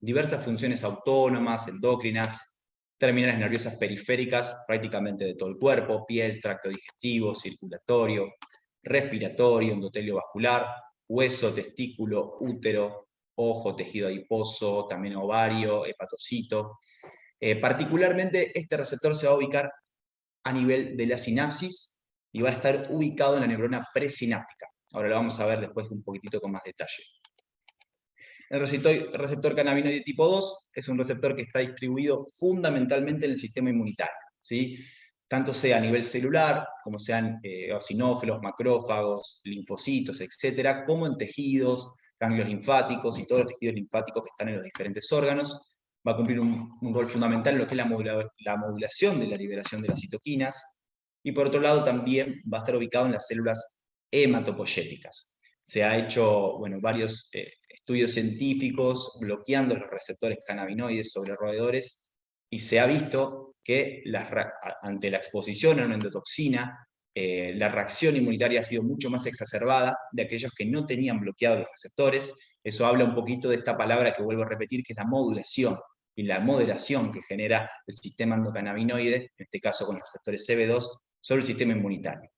Speaker 2: diversas funciones autónomas, endócrinas, terminales nerviosas periféricas prácticamente de todo el cuerpo, piel, tracto digestivo, circulatorio, respiratorio, endotelio vascular, hueso, testículo, útero, ojo, tejido adiposo, también ovario, hepatocito. Particularmente este receptor se va a ubicar a nivel de la sinapsis y va a estar ubicado en la neurona presináptica. Ahora lo vamos a ver después un poquitito con más detalle. El receptor cannabinoide tipo 2 es un receptor que está distribuido fundamentalmente en el sistema inmunitario, ¿sí?, tanto sea a nivel celular, como sean eosinófilos, macrófagos, linfocitos, etcétera, como en tejidos, ganglios linfáticos y todos los tejidos linfáticos que están en los diferentes órganos. Va a cumplir un rol fundamental en lo que es la modulación de la liberación de las citoquinas, y por otro lado también va a estar ubicado en las células hematopoyéticas. Se ha hecho, bueno, varios estudios científicos bloqueando los receptores cannabinoides sobre roedores, y se ha visto que ante la exposición a una endotoxina, la reacción inmunitaria ha sido mucho más exacerbada de aquellos que no tenían bloqueados los receptores. Eso habla un poquito de esta palabra que vuelvo a repetir, que es la modulación y la moderación que genera el sistema endocannabinoide, en este caso con los receptores CB2, sobre el sistema inmunitario.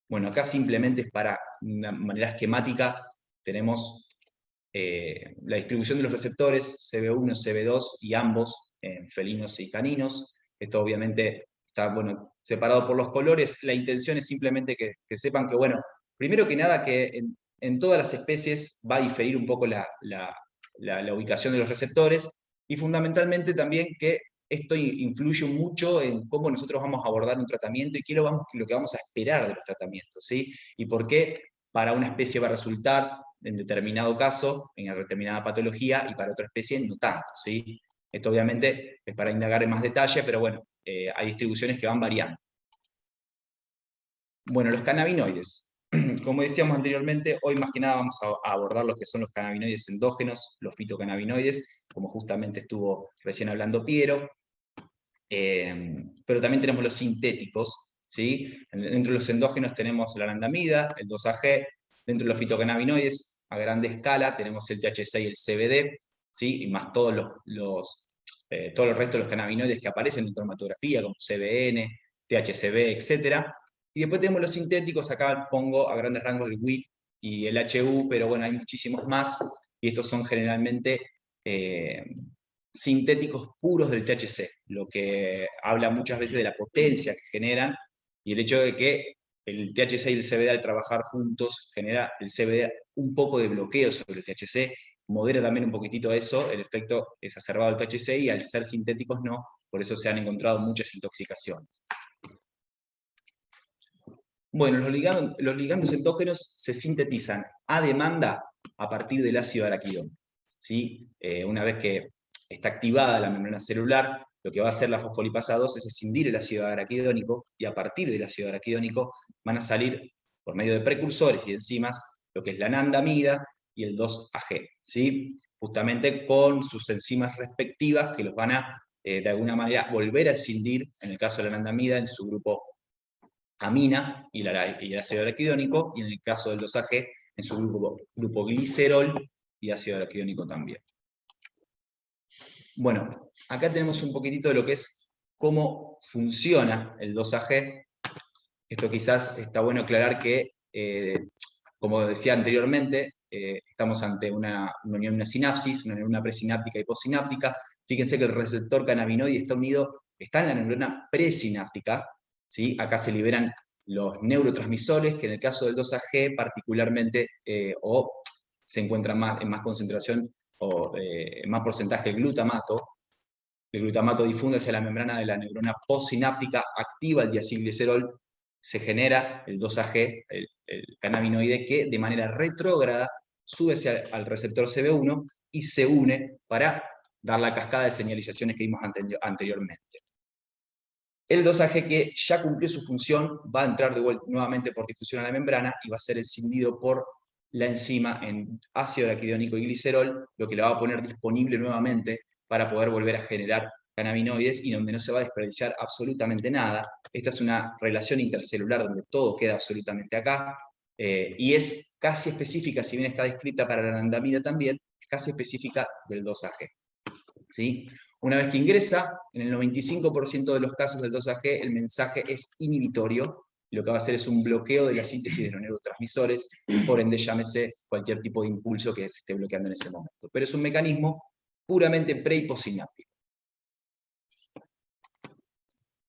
Speaker 2: Bueno, acá simplemente es para una manera esquemática, tenemos la distribución de los receptores, CB1, CB2, y ambos en felinos y caninos. Esto obviamente está, bueno, separado por los colores. La intención es simplemente que sepan que, bueno, primero que nada que en todas las especies va a diferir un poco la ubicación de los receptores, y fundamentalmente también que esto influye mucho en cómo nosotros vamos a abordar un tratamiento y qué lo que vamos a esperar de los tratamientos, ¿sí? Y por qué para una especie va a resultar en determinado caso, en una determinada patología, y para otra especie no tanto, ¿sí? Esto obviamente es para indagar en más detalle, pero bueno, hay distribuciones que van variando. Bueno, los cannabinoides. Como decíamos anteriormente, hoy más que nada vamos a abordar los que son los cannabinoides endógenos, los fitocannabinoides, como justamente estuvo recién hablando Piero, pero también tenemos los sintéticos, ¿sí? Dentro de los endógenos tenemos la anandamida, el 2-AG, dentro de los fitocannabinoides a gran escala tenemos el THC y el CBD, ¿sí?, y más todos los restos de los cannabinoides que aparecen en cromatografía, como CBN, THCV, etc. Y después tenemos los sintéticos, acá pongo a grandes rangos el WIP y el HU, pero bueno, hay muchísimos más, y estos son generalmente sintéticos puros del THC, lo que habla muchas veces de la potencia que generan y el hecho de que el THC y el CBD al trabajar juntos genera el CBD un poco de bloqueo sobre el THC, modera también un poquitito eso, el efecto exacerbado del THC y al ser sintéticos no, por eso se han encontrado muchas intoxicaciones. Bueno, los ligandos entógenos se sintetizan a demanda a partir del ácido araquidónico, ¿sí? Una vez que está activada la membrana celular, lo que va a hacer la fosfolipasa 2 es escindir el ácido araquidónico y a partir del ácido araquidónico van a salir, por medio de precursores y de enzimas, lo que es la anandamida y el 2-AG, ¿sí? Justamente con sus enzimas respectivas que los van a, de alguna manera, volver a escindir, en el caso de la anandamida, en su grupo amina y el ácido araquidónico, y en el caso del 2-AG, en su grupo glicerol y ácido araquidónico también. Bueno, acá tenemos un poquitito de lo que es cómo funciona el 2-AG. Esto quizás está bueno aclarar que, como decía anteriormente, estamos ante una unión, una sinapsis, una neurona presináptica y postsináptica. Fíjense que el receptor cannabinoide está en la neurona presináptica, ¿sí? Acá se liberan los neurotransmisores, que en el caso del 2-AG particularmente, o se encuentra en más concentración o más porcentaje el glutamato. El glutamato difunde hacia la membrana de la neurona postsináptica, activa el diacilglicerol, se genera el 2-AG, el cannabinoide, que de manera retrógrada sube al receptor CB1 y se une para dar la cascada de señalizaciones que vimos anteriormente. El 2-AG, que ya cumplió su función, va a entrar nuevamente por difusión a la membrana y va a ser escindido por la enzima en ácido araquidónico y glicerol, lo que la va a poner disponible nuevamente para poder volver a generar cannabinoides y donde no se va a desperdiciar absolutamente nada. Esta es una relación intercelular donde todo queda absolutamente acá, y es casi específica, si bien está descrita para la anandamida también, es casi específica del 2-AG. ¿Sí? Una vez que ingresa, en el 95% de los casos del 2-AG, el mensaje es inhibitorio, lo que va a hacer es un bloqueo de la síntesis de los neurotransmisores, por ende llámese cualquier tipo de impulso que se esté bloqueando en ese momento. Pero es un mecanismo puramente pre- y postsináptico.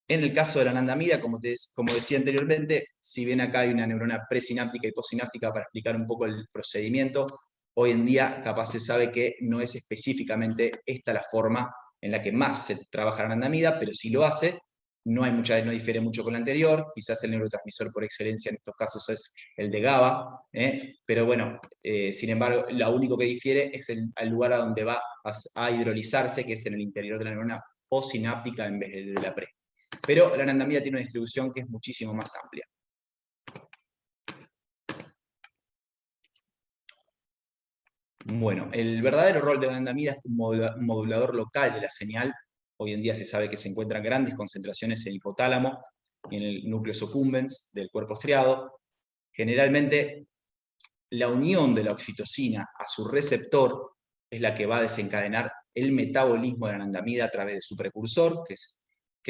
Speaker 2: En el caso de la anandamida, como decía anteriormente, si bien acá hay una neurona presináptica y postsináptica para explicar un poco el procedimiento, hoy en día capaz se sabe que no es específicamente esta la forma en la que más se trabaja la anandamida, pero si lo hace, no difiere mucho con la anterior. Quizás el neurotransmisor por excelencia en estos casos es el de GABA, pero bueno, sin embargo, lo único que difiere es el lugar a donde va a hidrolizarse, que es en el interior de la neurona postsináptica en vez de la pre. Pero la anandamida tiene una distribución que es muchísimo más amplia. Bueno, el verdadero rol de la anandamida es un modulador local de la señal. Hoy en día se sabe que se encuentran grandes concentraciones en el hipotálamo y en el núcleo accumbens del cuerpo striado. Generalmente, la unión de la oxitocina a su receptor es la que va a desencadenar el metabolismo de la anandamida a través de su precursor, que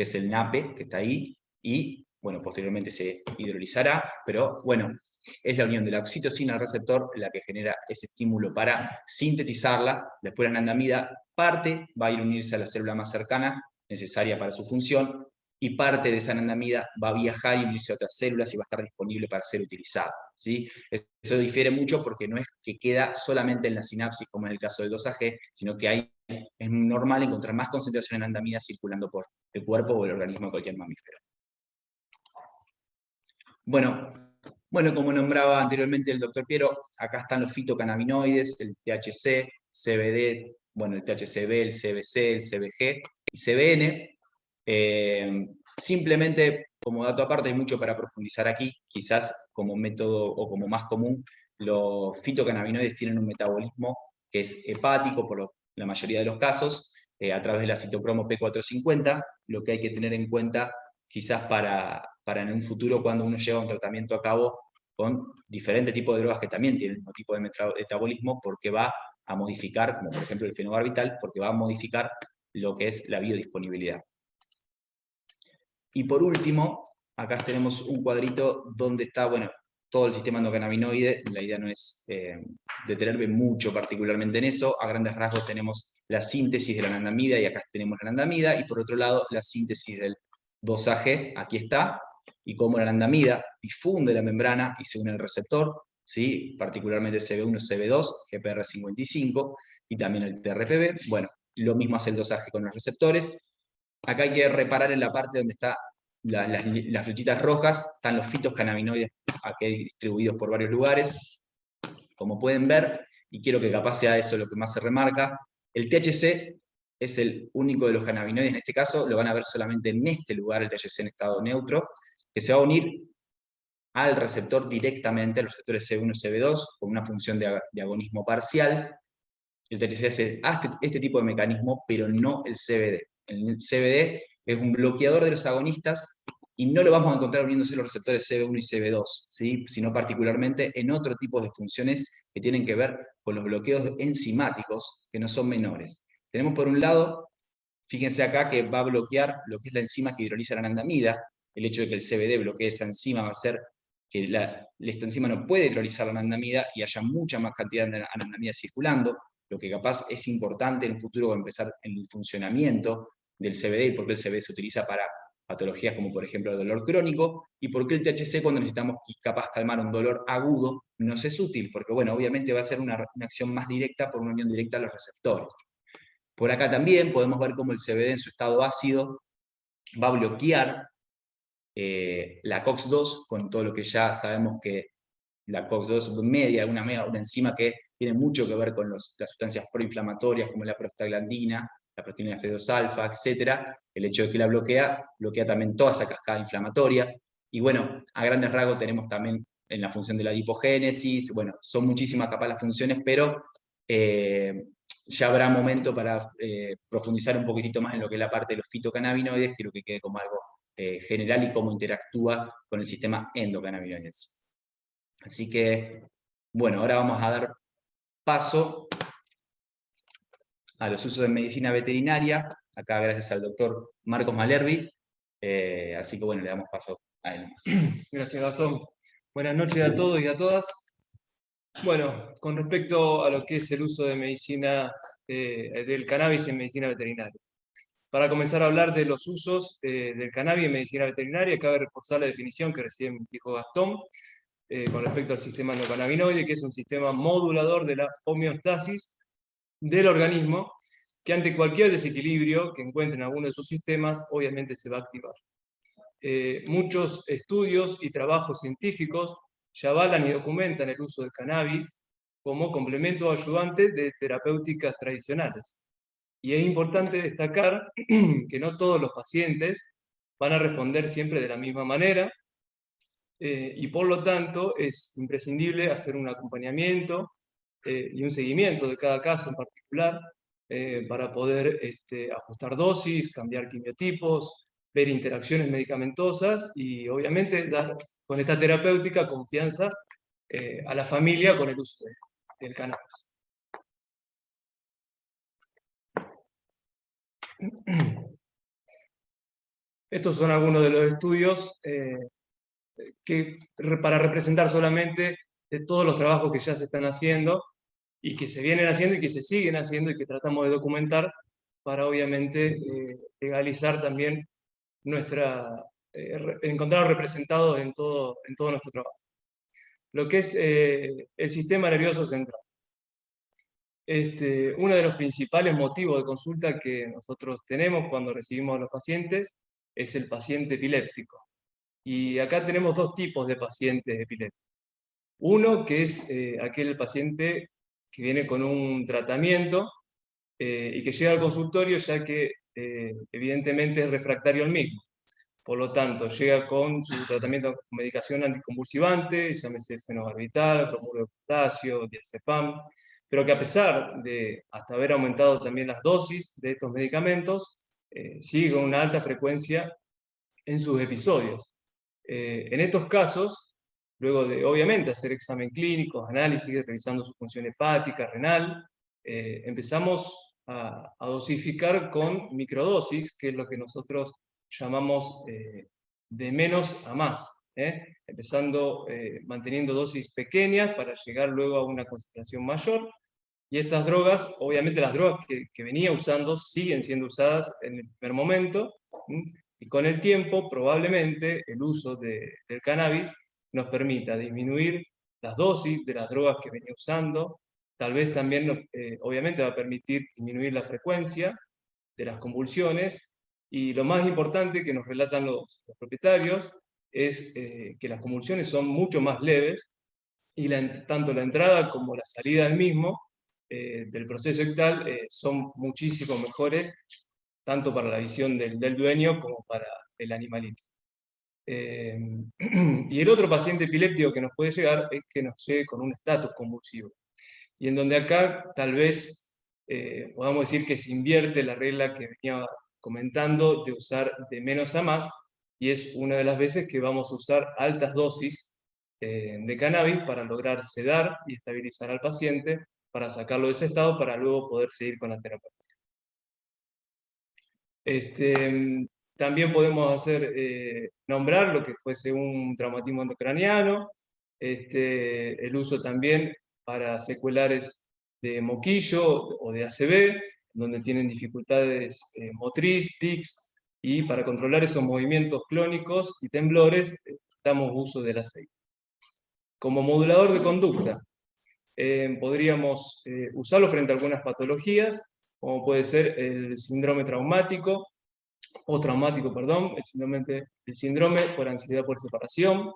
Speaker 2: es el NAPE, que está ahí, y bueno, posteriormente se hidrolizará, pero bueno, es la unión de la oxitocina al receptor la que genera ese estímulo para sintetizarla. Después la anandamida va a ir a unirse a la célula más cercana, necesaria para su función, y parte de esa anandamida va a viajar y unirse a otras células y va a estar disponible para ser utilizada, ¿sí? Eso difiere mucho porque no es que queda solamente en la sinapsis, como en el caso del 2-AG, sino que es normal encontrar más concentración en anandamida circulando por el cuerpo o el organismo de cualquier mamífero. Bueno, como nombraba anteriormente el doctor Piero, acá están los fitocannabinoides, el THC, CBD, bueno, el THCV, el CBC, el CBG y CBN. Simplemente, como dato aparte, hay mucho para profundizar aquí, quizás como método o como más común, los fitocannabinoides tienen un metabolismo que es hepático por la mayoría de los casos, a través de la citocromo P450, lo que hay que tener en cuenta quizás para en un futuro cuando uno lleva un tratamiento a cabo con diferentes tipos de drogas que también tienen el mismo tipo de metabolismo, porque va a modificar, como por ejemplo el fenobarbital, porque va a modificar lo que es la biodisponibilidad. Y por último, acá tenemos un cuadrito donde está, bueno, todo el sistema endocannabinoide. La idea no es detenerme mucho particularmente en eso. A grandes rasgos tenemos la síntesis de la anandamida, y acá tenemos la anandamida, y por otro lado la síntesis del dosaje, aquí está, y cómo la anandamida difunde la membrana y se une al receptor, ¿sí? Particularmente CB1, CB2, GPR55, y también el TRPV. Bueno, lo mismo hace el dosaje con los receptores. Acá hay que reparar en la parte donde están las flechitas rojas, están los fitocannabinoides aquí distribuidos por varios lugares, como pueden ver, y quiero que capaz sea eso lo que más se remarca. El THC es el único de los cannabinoides, en este caso lo van a ver solamente en este lugar, el THC en estado neutro, que se va a unir al receptor directamente, a los receptores C1 y CB2, con una función de agonismo parcial. El THC hace este tipo de mecanismo, pero no el CBD. El CBD es un bloqueador de los agonistas y no lo vamos a encontrar uniéndose los receptores CB1 y CB2, ¿sí? Sino particularmente en otro tipo de funciones que tienen que ver con los bloqueos enzimáticos, que no son menores. Tenemos por un lado, fíjense acá que va a bloquear lo que es la enzima que hidroliza la anandamida. El hecho de que el CBD bloquee esa enzima va a hacer que esta enzima no puede hidrolizar la anandamida y haya mucha más cantidad de anandamida circulando, lo que capaz es importante en el futuro empezar en el funcionamiento del CBD y por qué el CBD se utiliza para patologías como por ejemplo el dolor crónico, y por qué el THC cuando necesitamos capaz calmar un dolor agudo nos es útil, porque bueno, obviamente va a ser una acción más directa por una unión directa a los receptores. Por acá también podemos ver cómo el CBD en su estado ácido va a bloquear la COX-2 con todo lo que ya sabemos que la COX-2 media, una enzima que tiene mucho que ver con las sustancias proinflamatorias como la prostaglandina, la proteína F2 alfa, etc. El hecho de que la bloquea también toda esa cascada inflamatoria. Y bueno, a grandes rasgos tenemos también en la función de la adipogénesis, bueno, son muchísimas capaz las funciones, pero ya habrá momento para profundizar un poquitito más en lo que es la parte de los fitocannabinoides, quiero que quede como algo general y cómo interactúa con el sistema endocannabinoides. Así que, bueno, ahora vamos a dar paso a los usos de medicina veterinaria, acá gracias al doctor Marcos Malerbi, así que bueno, le damos paso a él.
Speaker 4: Gracias, Gastón. Buenas noches a todos y a todas. Bueno, con respecto a lo que es el uso de medicina, del cannabis en medicina veterinaria. Para comenzar a hablar de los usos del cannabis en medicina veterinaria, cabe reforzar la definición que recién dijo Gastón, con respecto al sistema endocannabinoide, que es un sistema modulador de la homeostasis del organismo, que ante cualquier desequilibrio que encuentre en alguno de sus sistemas, obviamente se va a activar. Muchos estudios y trabajos científicos ya avalan y documentan el uso del cannabis como complemento o ayudante de terapéuticas tradicionales. Y es importante destacar que no todos los pacientes van a responder siempre de la misma manera, y por lo tanto es imprescindible hacer un acompañamiento y un seguimiento de cada caso en particular para poder ajustar dosis, cambiar quimiotipos, ver interacciones medicamentosas y obviamente dar con esta terapéutica confianza a la familia con el uso del cannabis. Estos son algunos de los estudios para representar solamente todos los trabajos que ya se están haciendo y que se vienen haciendo y que se siguen haciendo y que tratamos de documentar para obviamente legalizar también encontrar representados en todo nuestro trabajo. Lo que es el sistema nervioso central. Uno de los principales motivos de consulta que nosotros tenemos cuando recibimos a los pacientes es el paciente epiléptico. Y acá tenemos dos tipos de pacientes epilépticos. Uno que es aquel paciente que viene con un tratamiento y que llega al consultorio ya que evidentemente es refractario al mismo. Por lo tanto, llega con su tratamiento con medicación anticonvulsivante, llámese fenobarbital, bromuro de potasio, diazepam, pero que a pesar de hasta haber aumentado también las dosis de estos medicamentos, sigue con una alta frecuencia en sus episodios. En estos casos, luego de obviamente hacer examen clínico, análisis, revisando su función hepática, renal, empezamos a dosificar con microdosis, que es lo que nosotros llamamos de menos a más, empezando manteniendo dosis pequeñas para llegar luego a una concentración mayor, Y estas drogas, obviamente las drogas que venía usando, siguen siendo usadas en el primer momento, y con el tiempo, probablemente, el uso del cannabis nos permita disminuir las dosis de las drogas que venía usando, tal vez también, obviamente, va a permitir disminuir la frecuencia de las convulsiones, y lo más importante que nos relatan los propietarios es que las convulsiones son mucho más leves, y tanto la entrada como la salida del proceso ictal son muchísimo mejores, tanto para la visión del dueño como para el animalito. Y el otro paciente epiléptico que nos puede llegar es que nos llegue con un estatus convulsivo, y en donde acá tal vez podamos decir que se invierte la regla que venía comentando de usar de menos a más, y es una de las veces que vamos a usar altas dosis de cannabis para lograr sedar y estabilizar al paciente, para sacarlo de ese estado, para luego poder seguir con la terapia. También podemos nombrar lo que fuese un traumatismo endocraniano, el uso también para secuelares de moquillo o de ACV, donde tienen dificultades motriz, tics, y para controlar esos movimientos clónicos y temblores, damos uso del aceite. Como modulador de conducta, podríamos usarlo frente a algunas patologías, como puede ser el síndrome traumático, perdón, el síndrome por ansiedad por separación,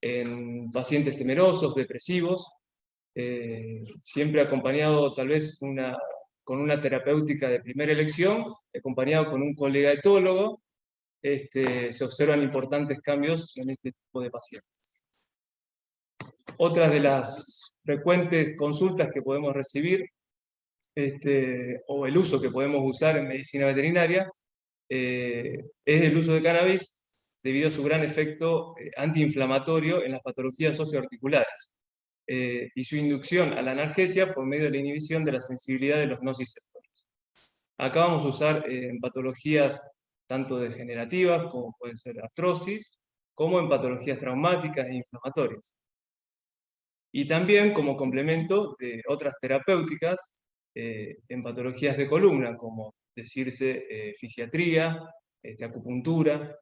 Speaker 4: en pacientes temerosos, depresivos, siempre acompañado tal vez con una terapéutica de primera elección, acompañado con un colega etólogo, se observan importantes cambios en este tipo de pacientes. Otras de las frecuentes consultas que podemos recibir, o el uso que podemos usar en medicina veterinaria, es el uso de cannabis debido a su gran efecto antiinflamatorio en las patologías osteoarticulares, y su inducción a la analgesia por medio de la inhibición de la sensibilidad de los nociceptores. Acá vamos a usar en patologías tanto degenerativas, como pueden ser artrosis, como en patologías traumáticas e inflamatorias. Y también como complemento de otras terapéuticas en patologías de columna, como decirse fisiatría, acupuntura,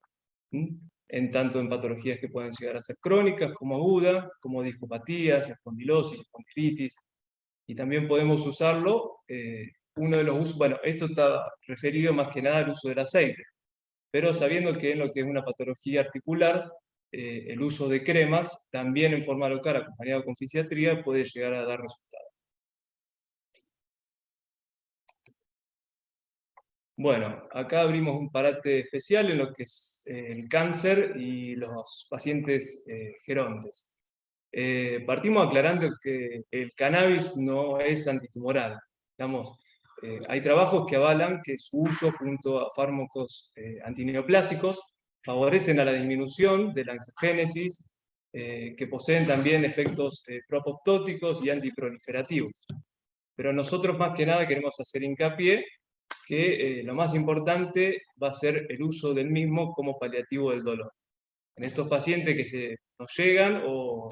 Speaker 4: en tanto en patologías que pueden llegar a ser crónicas como agudas, como discopatías, espondilosis, espondilitis. Y también podemos usarlo, uno de los usos, bueno, esto está referido más que nada al uso del aceite, pero sabiendo que en lo que es una patología articular, el uso de cremas, también en forma local, acompañado con fisiatría, puede llegar a dar resultados. Bueno, acá abrimos un parate especial en lo que es el cáncer y los pacientes gerontes. Partimos aclarando que el cannabis no es antitumoral. Hay trabajos que avalan que su uso junto a fármacos antineoplásicos favorecen a la disminución de la angiogénesis, que poseen también efectos proapoptóticos y antiproliferativos. Pero nosotros más que nada queremos hacer hincapié que lo más importante va a ser el uso del mismo como paliativo del dolor. En estos pacientes que nos llegan o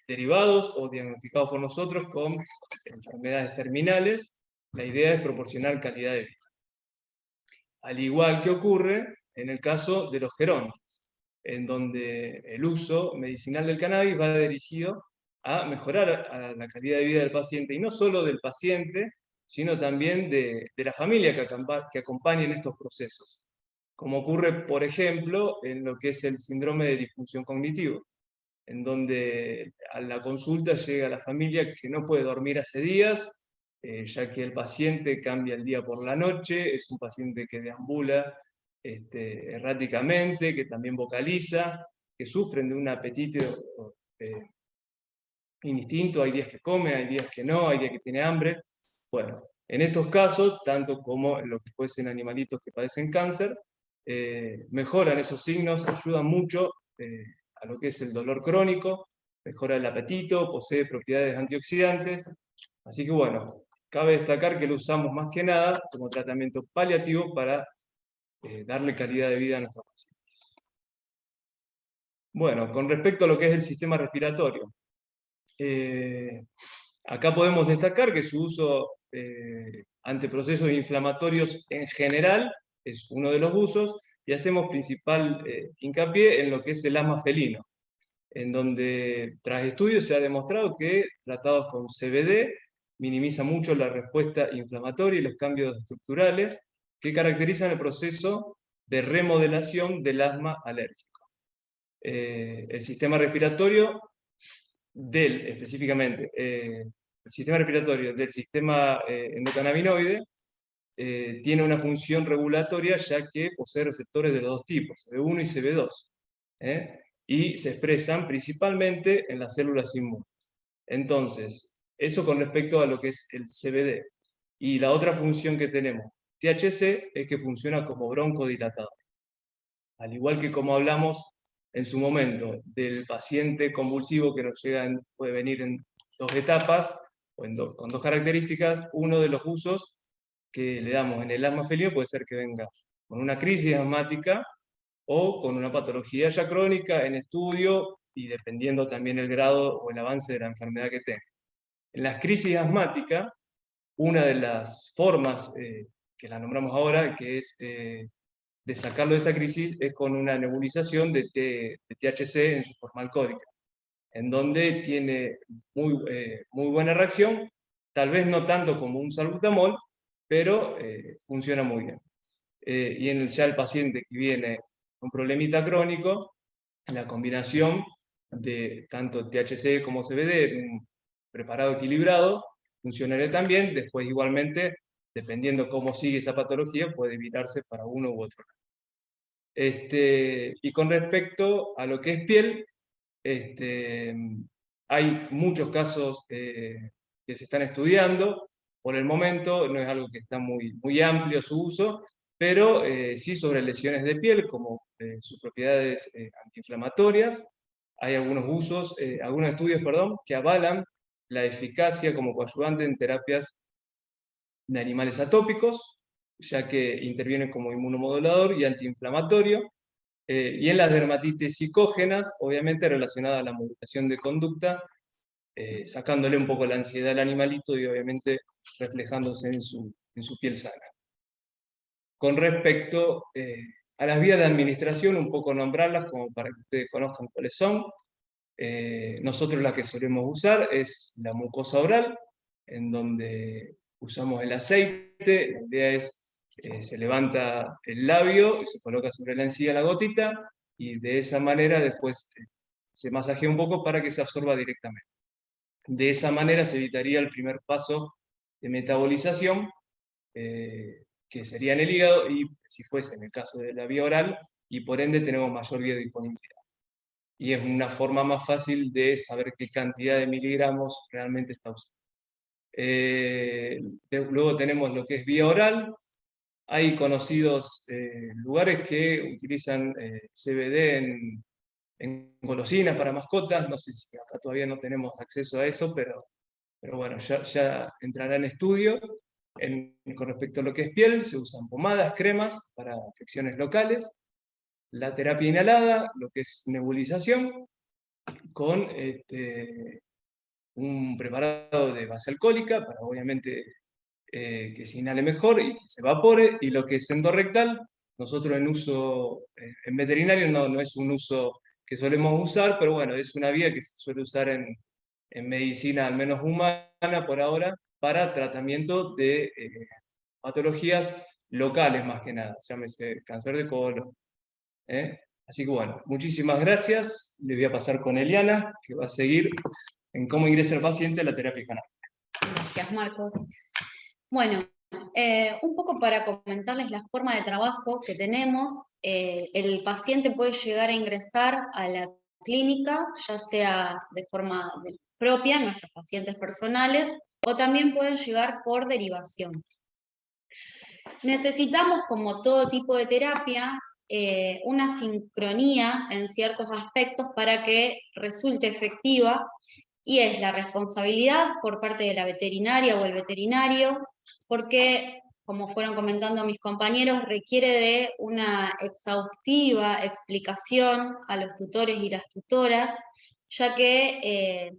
Speaker 4: derivados o diagnosticados por nosotros con enfermedades terminales, la idea es proporcionar calidad de vida. Al igual que ocurre en el caso de los gerontes, en donde el uso medicinal del cannabis va dirigido a mejorar a la calidad de vida del paciente, y no solo del paciente, sino también de la familia que acompaña en estos procesos, como ocurre, por ejemplo, en lo que es el síndrome de disfunción cognitiva, en donde a la consulta llega la familia que no puede dormir hace días, ya que el paciente cambia el día por la noche, es un paciente que deambula erráticamente, que también vocaliza, que sufren de un apetito indistinto, hay días que come, hay días que no, hay días que tiene hambre. Bueno, en estos casos, tanto como en lo que fuesen animalitos que padecen cáncer, mejoran esos signos, ayudan mucho a lo que es el dolor crónico, mejora el apetito, posee propiedades antioxidantes. Así que bueno, cabe destacar que lo usamos más que nada como tratamiento paliativo para darle calidad de vida a nuestros pacientes. Bueno, con respecto a lo que es el sistema respiratorio, Acá podemos destacar que su uso ante procesos inflamatorios en general es uno de los usos, y hacemos principal hincapié en lo que es el asma felino, en donde tras estudios se ha demostrado que tratados con CBD minimiza mucho la respuesta inflamatoria y los cambios estructurales que caracterizan el proceso de remodelación del asma alérgico. El sistema respiratorio específicamente, el sistema respiratorio del sistema endocannabinoide tiene una función regulatoria, ya que posee receptores de los dos tipos, CB1 y CB2, y se expresan principalmente en las células inmunes. Entonces, eso con respecto a lo que es el CBD. Y la otra función que tenemos, THC, es que funciona como broncodilatador. Al igual que como hablamos en su momento del paciente convulsivo que nos puede venir en dos etapas, o con dos características, uno de los usos que le damos en el asma felino puede ser que venga con una crisis asmática o con una patología ya crónica en estudio, y dependiendo también el grado o el avance de la enfermedad que tenga. En las crisis asmáticas, una de las formas que la nombramos ahora, que es de sacarlo de esa crisis, es con una nebulización de THC en su forma alcohólica, en donde tiene muy buena reacción, tal vez no tanto como un salbutamol, pero funciona muy bien. Y ya el paciente que viene con un problemita crónico, la combinación de tanto THC como CBD, un preparado equilibrado, funcionaría también. Después, igualmente, dependiendo cómo sigue esa patología, puede evitarse para uno u otro. Y con respecto a lo que es piel, hay muchos casos que se están estudiando. Por el momento no es algo que está muy amplio su uso, pero sí sobre lesiones de piel, como sus propiedades antiinflamatorias. Hay algunos algunos estudios, que avalan la eficacia como coadyuvante en terapias de animales atópicos, ya que intervienen como inmunomodulador y antiinflamatorio, y en las dermatitis psicógenas, obviamente relacionada a la modulación de conducta, sacándole un poco la ansiedad al animalito y obviamente reflejándose en su piel sana. Con respecto a las vías de administración, un poco nombrarlas como para que ustedes conozcan cuáles son. Nosotros la que solemos usar es la mucosa oral, en donde usamos el aceite. La idea es, se levanta el labio y se coloca sobre la encía la gotita, y de esa manera después se masajea un poco para que se absorba directamente. De esa manera se evitaría el primer paso de metabolización, que sería en el hígado, y si fuese en el caso de la vía oral, y por ende tenemos mayor biodisponibilidad. Y es una forma más fácil de saber qué cantidad de miligramos realmente está usando. Luego tenemos lo que es vía oral. Hay conocidos lugares que utilizan CBD en golosinas para mascotas. No sé si acá todavía no tenemos acceso a eso, pero bueno, ya entrará en estudio. Con respecto a lo que es piel, se usan pomadas, cremas para afecciones locales. La terapia inhalada, lo que es nebulización, con un preparado de base alcohólica, para obviamente que se inhale mejor y que se evapore. Y lo que es endorrectal, nosotros en uso en veterinario no es un uso que solemos usar, pero bueno, es una vía que se suele usar en medicina, al menos humana por ahora, para tratamiento de patologías locales más que nada, llámese cáncer de colon. Así que bueno, muchísimas gracias. Le voy a pasar con Eliana, que va a seguir en cómo ingresa el paciente a la terapia canábica.
Speaker 5: Gracias, Marcos. Bueno, un poco para comentarles la forma de trabajo que tenemos. El paciente puede llegar a ingresar a la clínica, ya sea de forma propia, nuestros pacientes personales, o también pueden llegar por derivación. Necesitamos, como todo tipo de terapia, una sincronía en ciertos aspectos para que resulte efectiva, y es la responsabilidad por parte de la veterinaria o el veterinario, porque, como fueron comentando mis compañeros, requiere de una exhaustiva explicación a los tutores y las tutoras, ya que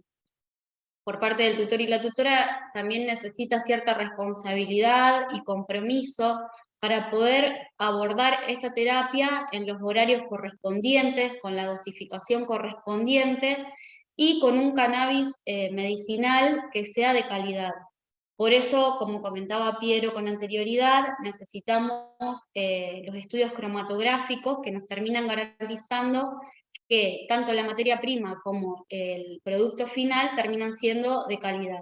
Speaker 5: por parte del tutor y la tutora también necesita cierta responsabilidad y compromiso para poder abordar esta terapia en los horarios correspondientes, con la dosificación correspondiente y con un cannabis medicinal que sea de calidad. Por eso, como comentaba Piero con anterioridad, necesitamos los estudios cromatográficos que nos terminan garantizando que tanto la materia prima como el producto final terminan siendo de calidad.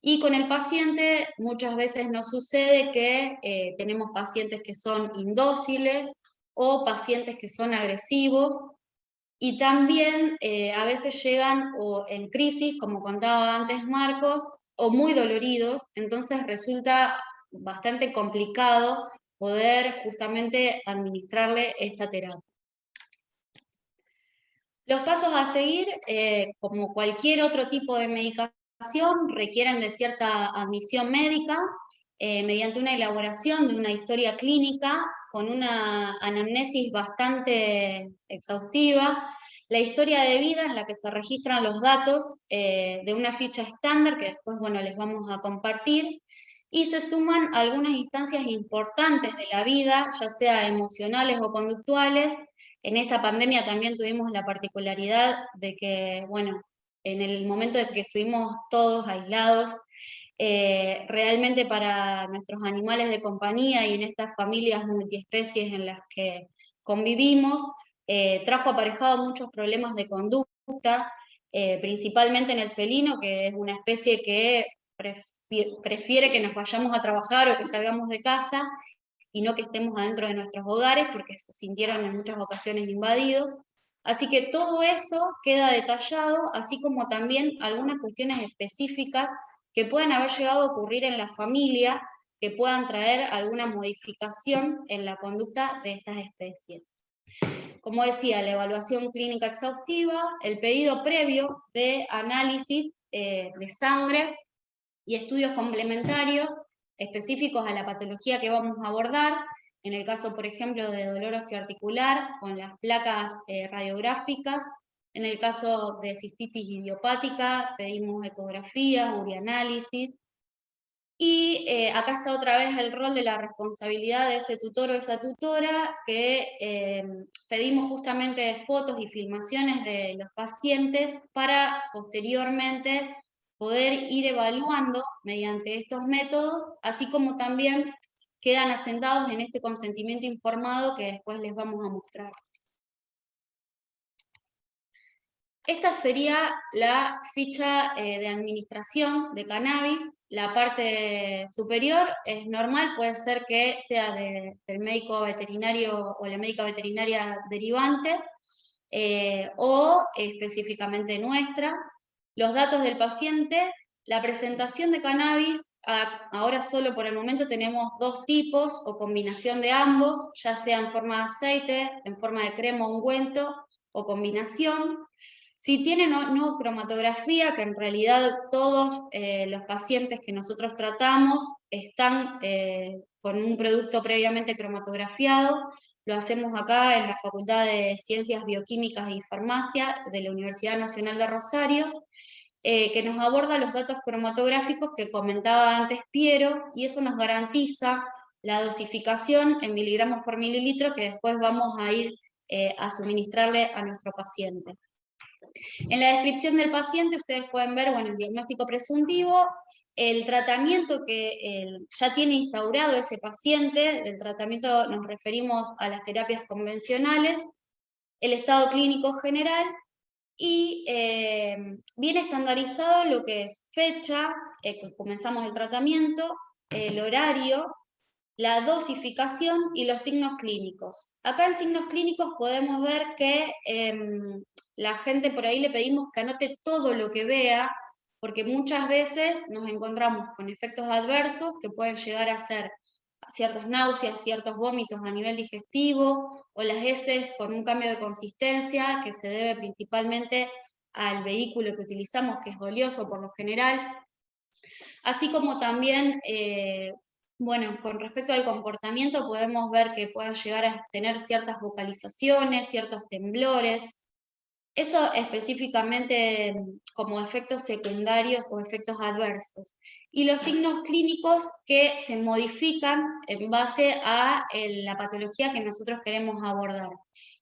Speaker 5: Y con el paciente muchas veces nos sucede que tenemos pacientes que son indóciles o pacientes que son agresivos, y también a veces llegan o en crisis, como contaba antes Marcos, o muy doloridos, entonces resulta bastante complicado poder justamente administrarle esta terapia. Los pasos a seguir, como cualquier otro tipo de medicación, requieren de cierta admisión médica, mediante una elaboración de una historia clínica con una anamnesis bastante exhaustiva, la historia de vida en la que se registran los datos de una ficha estándar que después, bueno, les vamos a compartir, y se suman algunas instancias importantes de la vida, ya sea emocionales o conductuales. En esta pandemia también tuvimos la particularidad de que, bueno, en el momento en que estuvimos todos aislados, realmente para nuestros animales de compañía y en estas familias multiespecies en las que convivimos, trajo aparejado muchos problemas de conducta, principalmente en el felino, que es una especie que prefiere que nos vayamos a trabajar o que salgamos de casa, y no que estemos adentro de nuestros hogares, porque se sintieron en muchas ocasiones invadidos. Así que todo eso queda detallado, así como también algunas cuestiones específicas que pueden haber llegado a ocurrir en la familia, que puedan traer alguna modificación en la conducta de estas especies. Como decía, la evaluación clínica exhaustiva, el pedido previo de análisis de sangre y estudios complementarios específicos a la patología que vamos a abordar. En el caso, por ejemplo, de dolor osteoarticular, con las placas radiográficas. En el caso de cistitis idiopática, pedimos ecografías, urianálisis. Y acá está otra vez el rol de la responsabilidad de ese tutor o esa tutora, que pedimos justamente fotos y filmaciones de los pacientes para posteriormente poder ir evaluando mediante estos métodos, así como también quedan asentados en este consentimiento informado que después les vamos a mostrar. Esta sería la ficha de administración de cannabis. La parte superior es normal, puede ser que sea del médico veterinario o la médica veterinaria derivante, o específicamente nuestra. Los datos del paciente, la presentación de cannabis, ahora solo por el momento tenemos dos tipos o combinación de ambos, ya sea en forma de aceite, en forma de crema o ungüento, o combinación. Si tienen no cromatografía, que en realidad todos los pacientes que nosotros tratamos están con un producto previamente cromatografiado, lo hacemos acá en la Facultad de Ciencias Bioquímicas y Farmacia de la Universidad Nacional de Rosario, que nos aborda los datos cromatográficos que comentaba antes Piero, y eso nos garantiza la dosificación en miligramos por mililitro que después vamos a ir a suministrarle a nuestro paciente. En la descripción del paciente ustedes pueden ver, bueno, el diagnóstico presuntivo, el tratamiento que ya tiene instaurado ese paciente. Del tratamiento nos referimos a las terapias convencionales, el estado clínico general, y viene estandarizado lo que es fecha, que comenzamos el tratamiento, el horario, la dosificación y los signos clínicos. Acá en signos clínicos podemos ver que la gente por ahí le pedimos que anote todo lo que vea, porque muchas veces nos encontramos con efectos adversos que pueden llegar a ser ciertas náuseas, ciertos vómitos a nivel digestivo, o las heces con un cambio de consistencia que se debe principalmente al vehículo que utilizamos, que es oleoso por lo general, así como también bueno, con respecto al comportamiento podemos ver que pueden llegar a tener ciertas vocalizaciones, ciertos temblores. Eso específicamente como efectos secundarios o efectos adversos. Y los signos clínicos que se modifican en base a la patología que nosotros queremos abordar.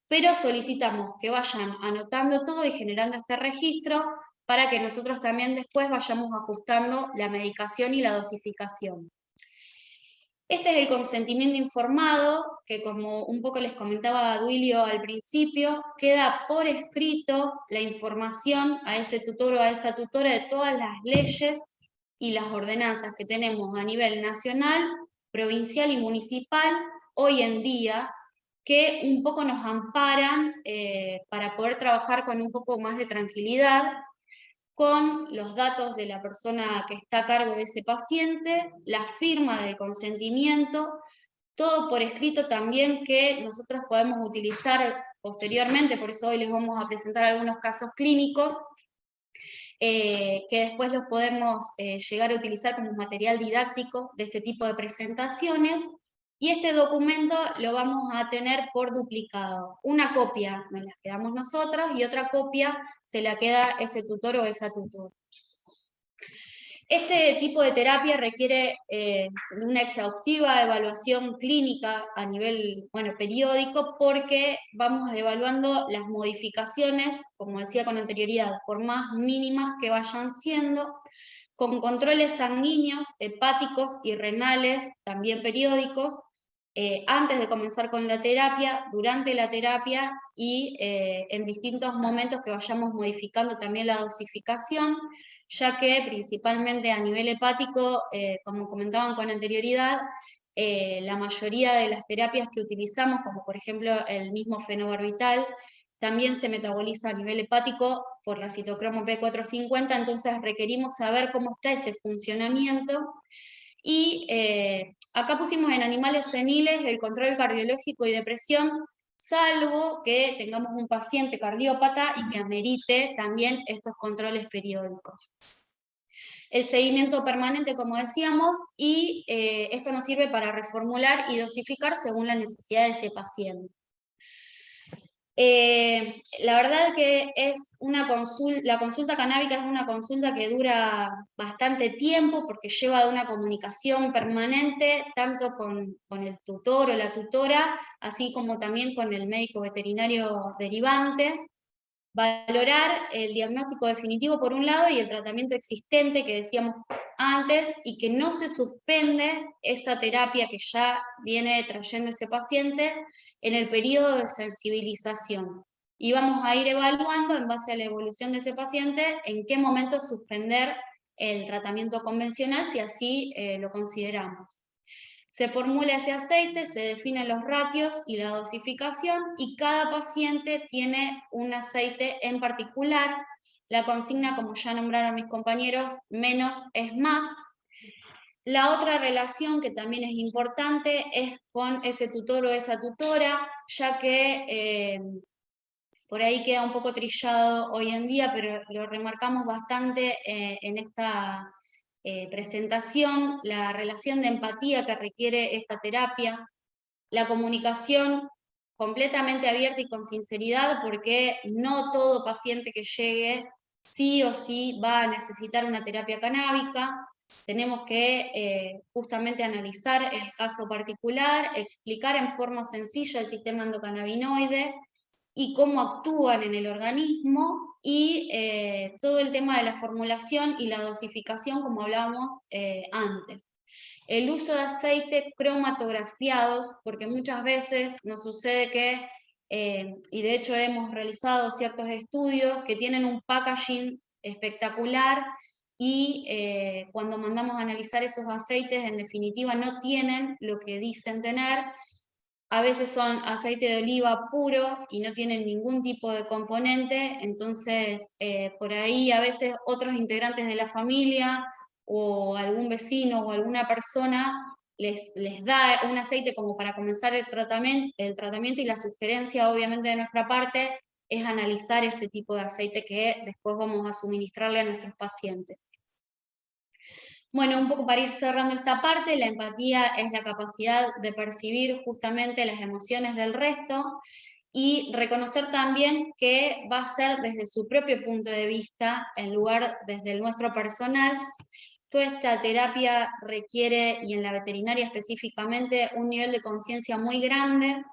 Speaker 5: Pero solicitamos que vayan anotando todo y generando este registro para que nosotros también después vayamos ajustando la medicación y la dosificación. Este es el consentimiento informado, que como un poco les comentaba a Duilio al principio, queda por escrito la información a ese tutor o a esa tutora de todas las leyes y las ordenanzas que tenemos a nivel nacional, provincial y municipal hoy en día, que un poco nos amparan para poder trabajar con un poco más de tranquilidad, con los datos de la persona que está a cargo de ese paciente, la firma del consentimiento, todo por escrito también que nosotros podemos utilizar posteriormente, por eso hoy les vamos a presentar algunos casos clínicos, que después los podemos llegar a utilizar como material didáctico de este tipo de presentaciones, y este documento lo vamos a tener por duplicado. Una copia nos la quedamos nosotros y otra copia se la queda ese tutor o esa tutora. Este tipo de terapia requiere una exhaustiva evaluación clínica a nivel periódico, porque vamos evaluando las modificaciones, como decía con anterioridad, por más mínimas que vayan siendo, con controles sanguíneos, hepáticos y renales, también periódicos, antes de comenzar con la terapia, durante la terapia y en distintos momentos que vayamos modificando también la dosificación, ya que principalmente a nivel hepático, como comentaban con anterioridad, la mayoría de las terapias que utilizamos, como por ejemplo el mismo fenobarbital, también se metaboliza a nivel hepático por la citocromo P450, entonces requerimos saber cómo está ese funcionamiento. Y acá pusimos en animales seniles el control cardiológico y depresión, salvo que tengamos un paciente cardiópata y que amerite también estos controles periódicos. El seguimiento permanente, como decíamos, y esto nos sirve para reformular y dosificar según la necesidad de ese paciente. La verdad que es la consulta canábica es una consulta que dura bastante tiempo porque lleva de una comunicación permanente, tanto con el tutor o la tutora, así como también con el médico veterinario derivante. Valorar el diagnóstico definitivo por un lado y el tratamiento existente que decíamos antes, y que no se suspende esa terapia que ya viene trayendo ese paciente en el periodo de sensibilización. Y vamos a ir evaluando en base a la evolución de ese paciente en qué momento suspender el tratamiento convencional, si así lo consideramos. Se formula ese aceite, se definen los ratios y la dosificación, y cada paciente tiene un aceite en particular. La consigna, como ya nombraron mis compañeros, menos es más. La otra relación que también es importante es con ese tutor o esa tutora, ya que por ahí queda un poco trillado hoy en día, pero lo remarcamos bastante en esta presentación, la relación de empatía que requiere esta terapia, la comunicación completamente abierta y con sinceridad, porque no todo paciente que llegue sí o sí va a necesitar una terapia canábica. Tenemos que justamente analizar el caso particular, explicar en forma sencilla el sistema endocannabinoide y cómo actúan en el organismo, y todo el tema de la formulación y la dosificación, como hablábamos antes. El uso de aceite cromatografiados, porque muchas veces nos sucede que, y de hecho hemos realizado ciertos estudios que tienen un packaging espectacular, y cuando mandamos a analizar esos aceites, en definitiva no tienen lo que dicen tener. A veces son aceite de oliva puro y no tienen ningún tipo de componente, entonces por ahí a veces otros integrantes de la familia o algún vecino o alguna persona les da un aceite como para comenzar el tratamiento, y la sugerencia obviamente de nuestra parte es analizar ese tipo de aceite que después vamos a suministrarle a nuestros pacientes. Bueno, un poco para ir cerrando esta parte, la empatía es la capacidad de percibir justamente las emociones del resto, y reconocer también que va a ser desde su propio punto de vista, en lugar desde el nuestro personal. Toda esta terapia requiere, y en la veterinaria específicamente, un nivel de conciencia muy grande,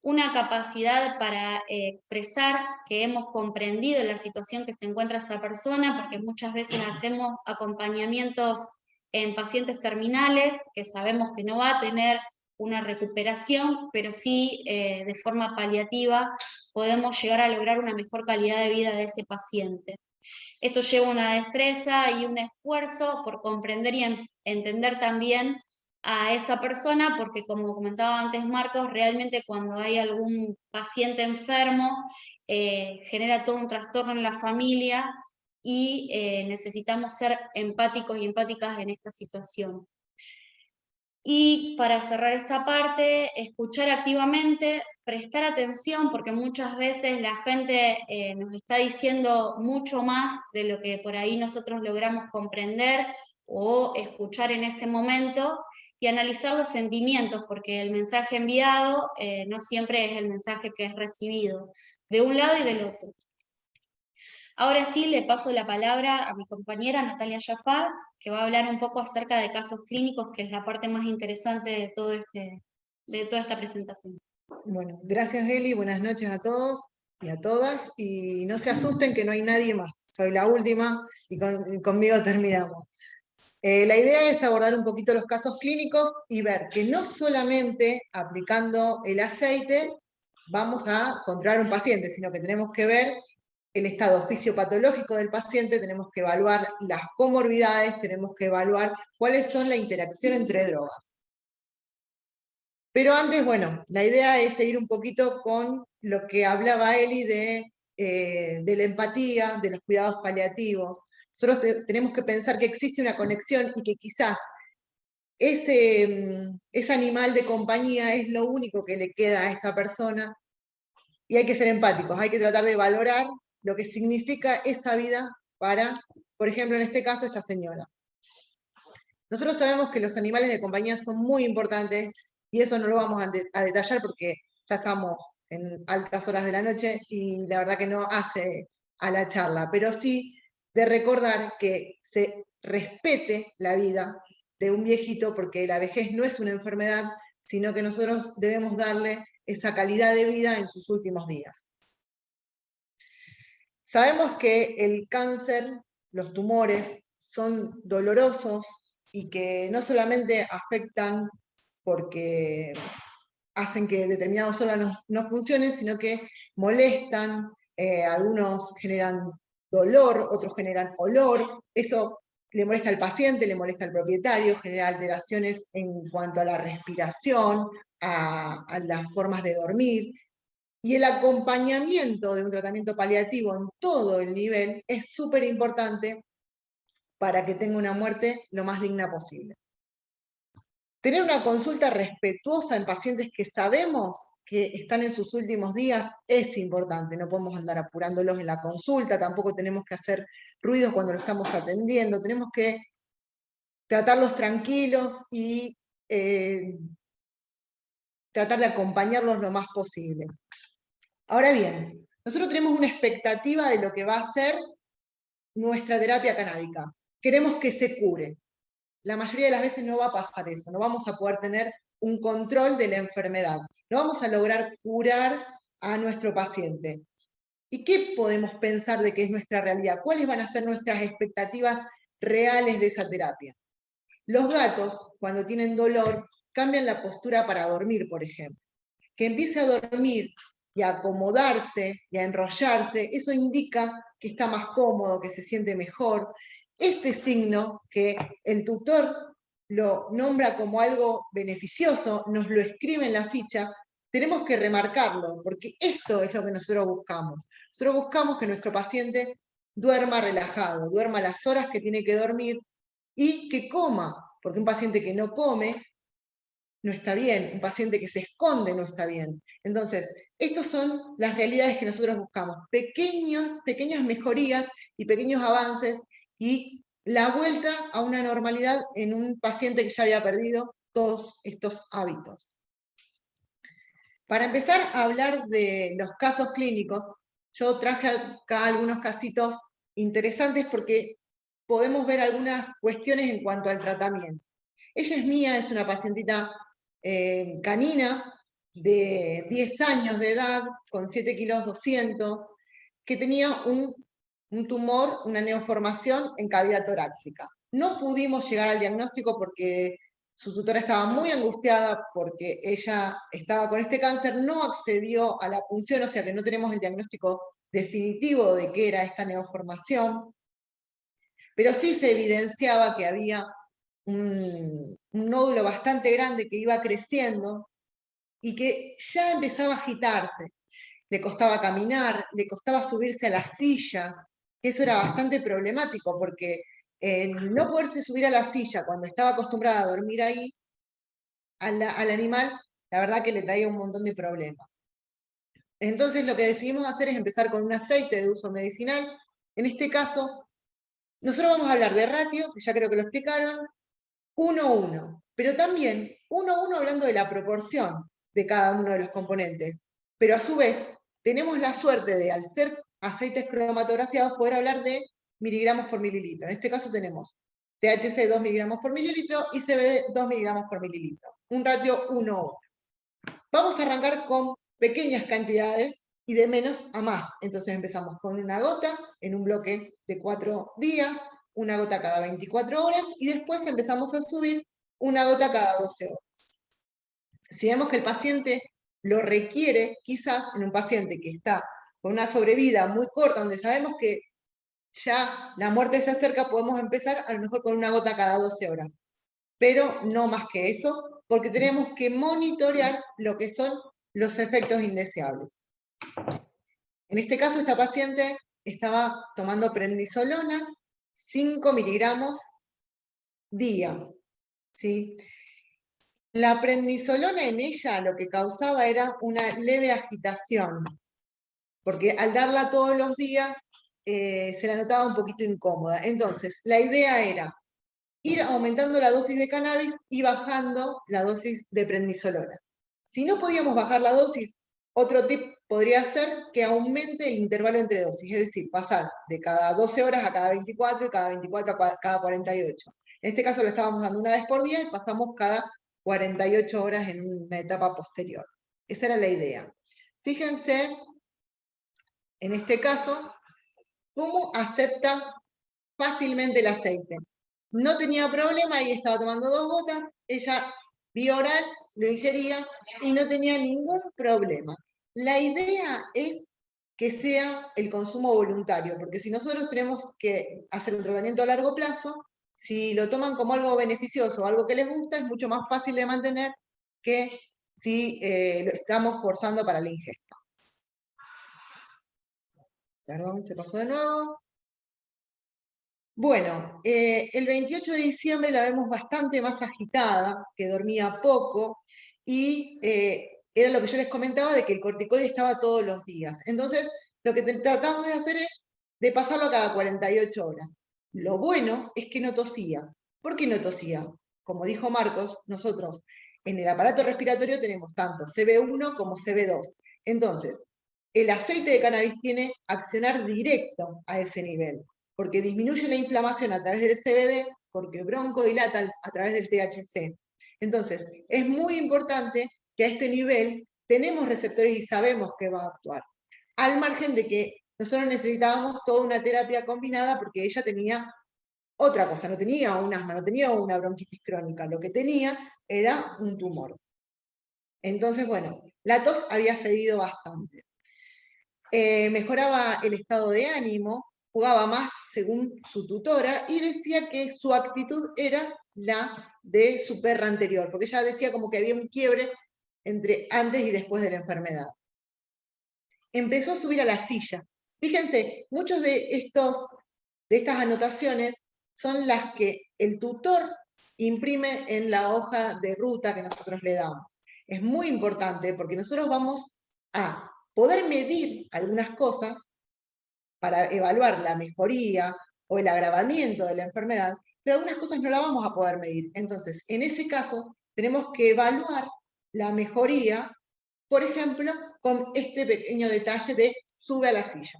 Speaker 5: una capacidad para expresar que hemos comprendido la situación que se encuentra esa persona, porque muchas veces hacemos acompañamientos en pacientes terminales que sabemos que no va a tener una recuperación, pero sí de forma paliativa podemos llegar a lograr una mejor calidad de vida de ese paciente. Esto lleva una destreza y un esfuerzo por comprender y entender también a esa persona, porque como comentaba antes Marcos, realmente cuando hay algún paciente enfermo, genera todo un trastorno en la familia y necesitamos ser empáticos y empáticas en esta situación. Y para cerrar esta parte, escuchar activamente, prestar atención, porque muchas veces la gente nos está diciendo mucho más de lo que por ahí nosotros logramos comprender o escuchar en ese momento, y analizar los sentimientos, porque el mensaje enviado no siempre es el mensaje que es recibido, de un lado y del otro. Ahora sí, le paso la palabra a mi compañera Natalia Jafar, que va a hablar un poco acerca de casos clínicos, que es la parte más interesante de toda esta presentación.
Speaker 6: Bueno, gracias Eli, buenas noches a todos y a todas, y no se asusten que no hay nadie más, soy la última y conmigo terminamos. La idea es abordar un poquito los casos clínicos y ver que no solamente aplicando el aceite vamos a controlar un paciente, sino que tenemos que ver el estado fisiopatológico del paciente, tenemos que evaluar las comorbidades, tenemos que evaluar cuáles son la interacción entre drogas. Pero antes, bueno, la idea es seguir un poquito con lo que hablaba Eli de la empatía, de los cuidados paliativos. Nosotros tenemos que pensar que existe una conexión y que quizás ese animal de compañía es lo único que le queda a esta persona, y hay que ser empáticos, hay que tratar de valorar lo que significa esa vida para, por ejemplo, en este caso, esta señora. Nosotros sabemos que los animales de compañía son muy importantes, y eso no lo vamos a detallar porque ya estamos en altas horas de la noche y la verdad que no hace a la charla, pero sí de recordar que se respete la vida de un viejito, porque la vejez no es una enfermedad, sino que nosotros debemos darle esa calidad de vida en sus últimos días. Sabemos que el cáncer, los tumores, son dolorosos y que no solamente afectan porque hacen que determinados órganos no funcionen, sino que molestan, algunos generan dolor, otros generan olor, eso le molesta al paciente, le molesta al propietario, genera alteraciones en cuanto a la respiración, a las formas de dormir, y el acompañamiento de un tratamiento paliativo en todo el nivel es súper importante para que tenga una muerte lo más digna posible. Tener una consulta respetuosa en pacientes que sabemos que están en sus últimos días es importante. No podemos andar apurándolos en la consulta, tampoco tenemos que hacer ruidos cuando lo estamos atendiendo, tenemos que tratarlos tranquilos y tratar de acompañarlos lo más posible. Ahora bien, nosotros tenemos una expectativa de lo que va a ser nuestra terapia canábica. Queremos que se cure. La mayoría de las veces no va a pasar eso, no vamos a poder tener un control de la enfermedad, no vamos a lograr curar a nuestro paciente. ¿Y qué podemos pensar de que es nuestra realidad? ¿Cuáles van a ser nuestras expectativas reales de esa terapia? Los gatos, cuando tienen dolor, cambian la postura para dormir, por ejemplo. Que empiece a dormir y a acomodarse y a enrollarse, eso indica que está más cómodo, que se siente mejor. Este signo, que el tutor lo nombra como algo beneficioso, nos lo escribe en la ficha, tenemos que remarcarlo, porque esto es lo que nosotros buscamos. Nosotros buscamos que nuestro paciente duerma relajado, duerma las horas que tiene que dormir y que coma, porque un paciente que no come no está bien, un paciente que se esconde no está bien. Entonces, estas son las realidades que nosotros buscamos, pequeñas mejorías y pequeños avances, y la vuelta a una normalidad en un paciente que ya había perdido todos estos hábitos. Para empezar a hablar de los casos clínicos, yo traje acá algunos casitos interesantes porque podemos ver algunas cuestiones en cuanto al tratamiento. Ella es mía, es una pacientita canina de 10 años de edad, con 7 kilos 200, que tenía un tumor, una neoformación en cavidad torácica. No pudimos llegar al diagnóstico porque su tutora estaba muy angustiada porque ella estaba con este cáncer, no accedió a la punción, o sea que no tenemos el diagnóstico definitivo de qué era esta neoformación, pero sí se evidenciaba que había un nódulo bastante grande que iba creciendo y que ya empezaba a agitarse. Le costaba caminar, le costaba subirse a las sillas, que eso era bastante problemático porque el no poderse subir a la silla cuando estaba acostumbrada a dormir ahí, al animal, la verdad que le traía un montón de problemas. Entonces lo que decidimos hacer es empezar con un aceite de uso medicinal. En este caso, nosotros vamos a hablar de ratio, que ya creo que lo explicaron, 1-1, pero también 1-1 hablando de la proporción de cada uno de los componentes. Pero a su vez, tenemos la suerte de, al ser aceites cromatografiados, poder hablar de miligramos por mililitro. En este caso tenemos THC 2 miligramos por mililitro y CBD 2 miligramos por mililitro. Un ratio 1-1. Vamos a arrancar con pequeñas cantidades y de menos a más. Entonces empezamos con una gota en un bloque de 4 días, una gota cada 24 horas, y después empezamos a subir una gota cada 12 horas. Si vemos que el paciente lo requiere, quizás en un paciente que está con una sobrevida muy corta, donde sabemos que ya la muerte se acerca, podemos empezar a lo mejor con una gota cada 12 horas. Pero no más que eso, porque tenemos que monitorear lo que son los efectos indeseables. En este caso, esta paciente estaba tomando prednisolona, 5 miligramos día. ¿Sí? La prednisolona en ella lo que causaba era una leve agitación, porque al darla todos los días se la notaba un poquito incómoda. Entonces, la idea era ir aumentando la dosis de cannabis y bajando la dosis de prednisolona. Si no podíamos bajar la dosis, otro tip podría ser que aumente el intervalo entre dosis, es decir, pasar de cada 12 horas a cada 24 y cada 24 a cada 48. En este caso lo estábamos dando una vez por día y pasamos cada 48 horas en una etapa posterior. Esa era la idea. Fíjense, en este caso, cómo acepta fácilmente el aceite. No tenía problema y estaba tomando 2 gotas, ella vía oral, lo ingería y no tenía ningún problema. La idea es que sea el consumo voluntario, porque si nosotros tenemos que hacer un tratamiento a largo plazo, si lo toman como algo beneficioso, algo que les gusta, es mucho más fácil de mantener que si lo estamos forzando para la ingesta. Perdón, se pasó de nuevo. Bueno, el 28 de diciembre la vemos bastante más agitada, que dormía poco, y era lo que yo les comentaba de que el corticoide estaba todos los días. Entonces, lo que tratamos de hacer es de pasarlo a cada 48 horas. Lo bueno es que no tosía. ¿Por qué no tosía? Como dijo Marcos, nosotros en el aparato respiratorio tenemos tanto CB1 como CB2. Entonces, el aceite de cannabis tiene accionar directo a ese nivel, porque disminuye la inflamación a través del CBD, porque broncodilata a través del THC. Entonces, es muy importante que a este nivel tenemos receptores y sabemos que va a actuar. Al margen de que nosotros necesitábamos toda una terapia combinada porque ella tenía otra cosa, no tenía un asma, no tenía una bronquitis crónica, lo que tenía era un tumor. Entonces, bueno, la tos había cedido bastante. Mejoraba el estado de ánimo, jugaba más según su tutora y decía que su actitud era la de su perra anterior, porque ella decía como que había un quiebre entre antes y después de la enfermedad. Empezó a subir a la silla. Fíjense, muchos de estas anotaciones son las que el tutor imprime en la hoja de ruta que nosotros le damos. Es muy importante porque nosotros vamos a poder medir algunas cosas para evaluar la mejoría o el agravamiento de la enfermedad, pero algunas cosas no las vamos a poder medir. Entonces, en ese caso, tenemos que evaluar la mejoría Por ejemplo, con este pequeño detalle de sube a la silla.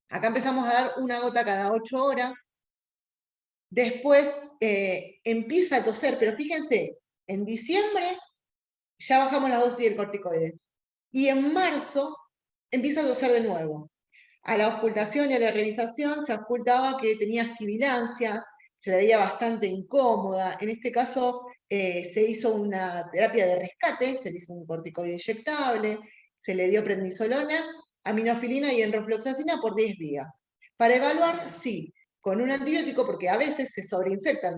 Speaker 6: Acá empezamos a dar una gota cada 8 horas. Después empieza a toser, pero fíjense, en diciembre ya bajamos la dosis del corticoide. Y en marzo empieza a toser de nuevo. A la auscultación y a la revisación se auscultaba que tenía sibilancias, se la veía bastante incómoda. En este caso se hizo una terapia de rescate, se le hizo un corticoide inyectable, se le dio prednisolona, aminofilina y enrofloxacina por 10 días. Para evaluar, sí, con un antibiótico, porque a veces se sobreinfectan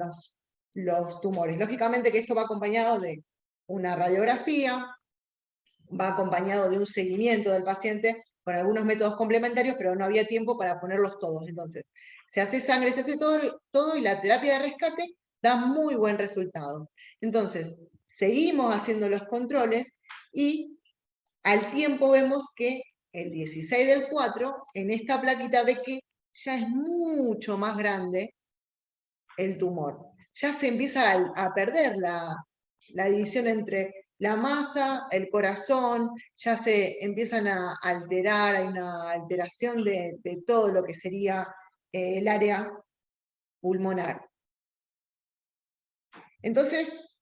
Speaker 6: los tumores. Lógicamente que esto va acompañado de una radiografía, va acompañado de un seguimiento del paciente con algunos métodos complementarios, pero no había tiempo para ponerlos todos. Entonces, se hace sangre, se hace todo y la terapia de rescate da muy buen resultado. Entonces, seguimos haciendo los controles y al tiempo vemos que el 16 del 4, en esta plaquita ve que ya es mucho más grande el tumor. Ya se empieza a perder la división entre la masa, el corazón, ya se empiezan a alterar, hay una alteración de todo lo que sería el área pulmonar. Entonces,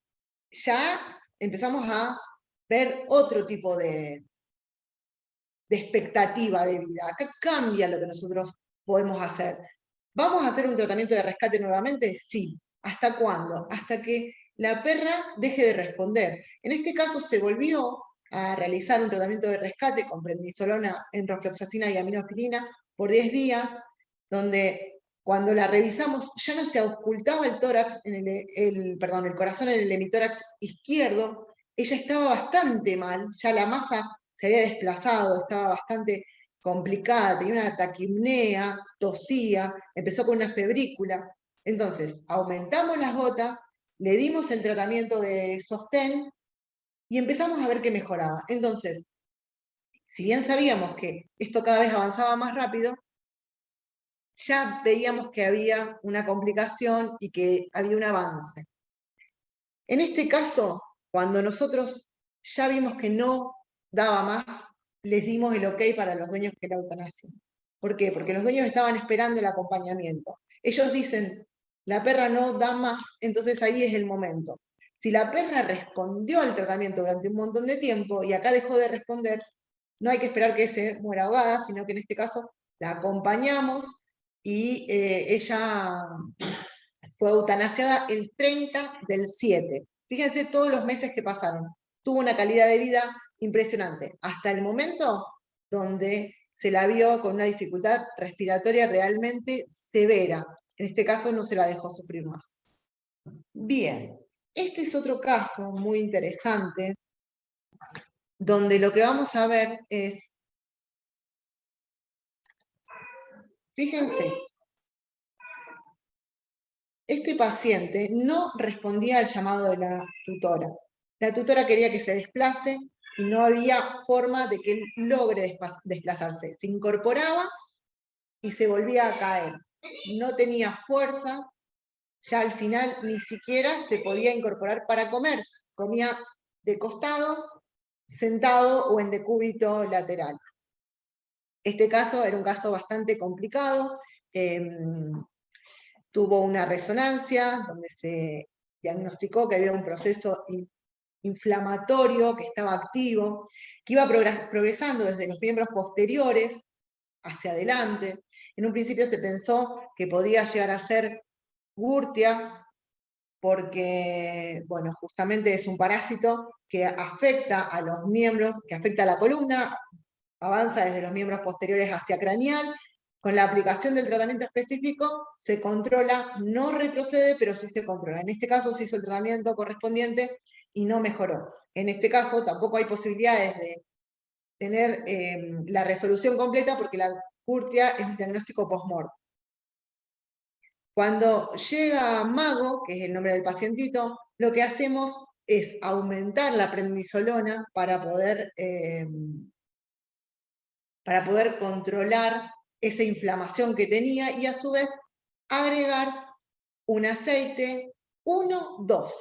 Speaker 6: ya empezamos a ver otro tipo de expectativa de vida. Acá cambia lo que nosotros podemos hacer. ¿Vamos a hacer un tratamiento de rescate nuevamente? Sí. ¿Hasta cuándo? Hasta que la perra deje de responder. En este caso se volvió a realizar un tratamiento de rescate con prednisolona, enrofloxacina y aminofilina por 10 días, donde cuando la revisamos ya no se auscultaba el tórax, el corazón en el hemitórax izquierdo, ella estaba bastante mal, ya la masa se había desplazado, estaba bastante complicada, tenía una taquipnea, tosía, empezó con una febrícula. Entonces, aumentamos las gotas, le dimos el tratamiento de sostén y empezamos a ver que mejoraba. Entonces, si bien sabíamos que esto cada vez avanzaba más rápido, ya veíamos que había una complicación y que había un avance. En este caso, cuando nosotros ya vimos que no daba más, les dimos el ok para los dueños que la eutanasia. ¿Por qué? Porque los dueños estaban esperando el acompañamiento. Ellos dicen, la perra no da más, entonces ahí es el momento. Si la perra respondió al tratamiento durante un montón de tiempo y acá dejó de responder, no hay que esperar que se muera ahogada, sino que en este caso la acompañamos y ella fue eutanasiada el 30 del 7. Fíjense todos los meses que pasaron. Tuvo una calidad de vida impresionante, hasta el momento donde se la vio con una dificultad respiratoria realmente severa. En este caso no se la dejó sufrir más. Bien, este es otro caso muy interesante, donde lo que vamos a ver es, fíjense, este paciente no respondía al llamado de la tutora. La tutora quería que se desplace y no había forma de que él logre desplazarse. Se incorporaba y se volvía a caer. No tenía fuerzas, ya al final ni siquiera se podía incorporar para comer. Comía de costado, sentado o en decúbito lateral. Este caso era un caso bastante complicado. Tuvo una resonancia donde se diagnosticó que había un proceso inflamatorio que estaba activo, que iba progresando desde los miembros posteriores hacia adelante. En un principio se pensó que podía llegar a ser gurtia, porque, bueno, justamente es un parásito que afecta a los miembros, que afecta a la columna, avanza desde los miembros posteriores hacia craneal. Con la aplicación del tratamiento específico se controla, no retrocede, pero sí se controla. En este caso se hizo el tratamiento correspondiente y no mejoró. En este caso tampoco hay posibilidades de tener la resolución completa porque la gurtia es un diagnóstico post-mortem. Cuando llega Mago, que es el nombre del pacientito, lo que hacemos es aumentar la prednisolona para poder controlar esa inflamación que tenía y a su vez agregar un aceite 1,2.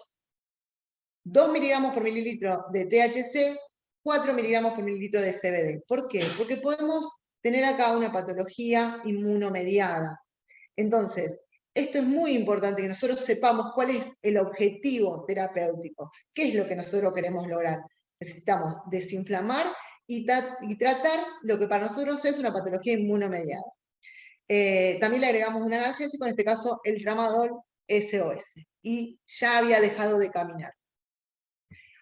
Speaker 6: 2 miligramos por mililitro de THC 4 miligramos por mililitro de CBD. ¿Por qué? Porque podemos tener acá una patología inmunomediada. Entonces, esto es muy importante que nosotros sepamos cuál es el objetivo terapéutico, qué es lo que nosotros queremos lograr. Necesitamos desinflamar y tratar lo que para nosotros es una patología inmunomediada. También le agregamos un analgésico, en este caso el tramadol SOS, y ya había dejado de caminar.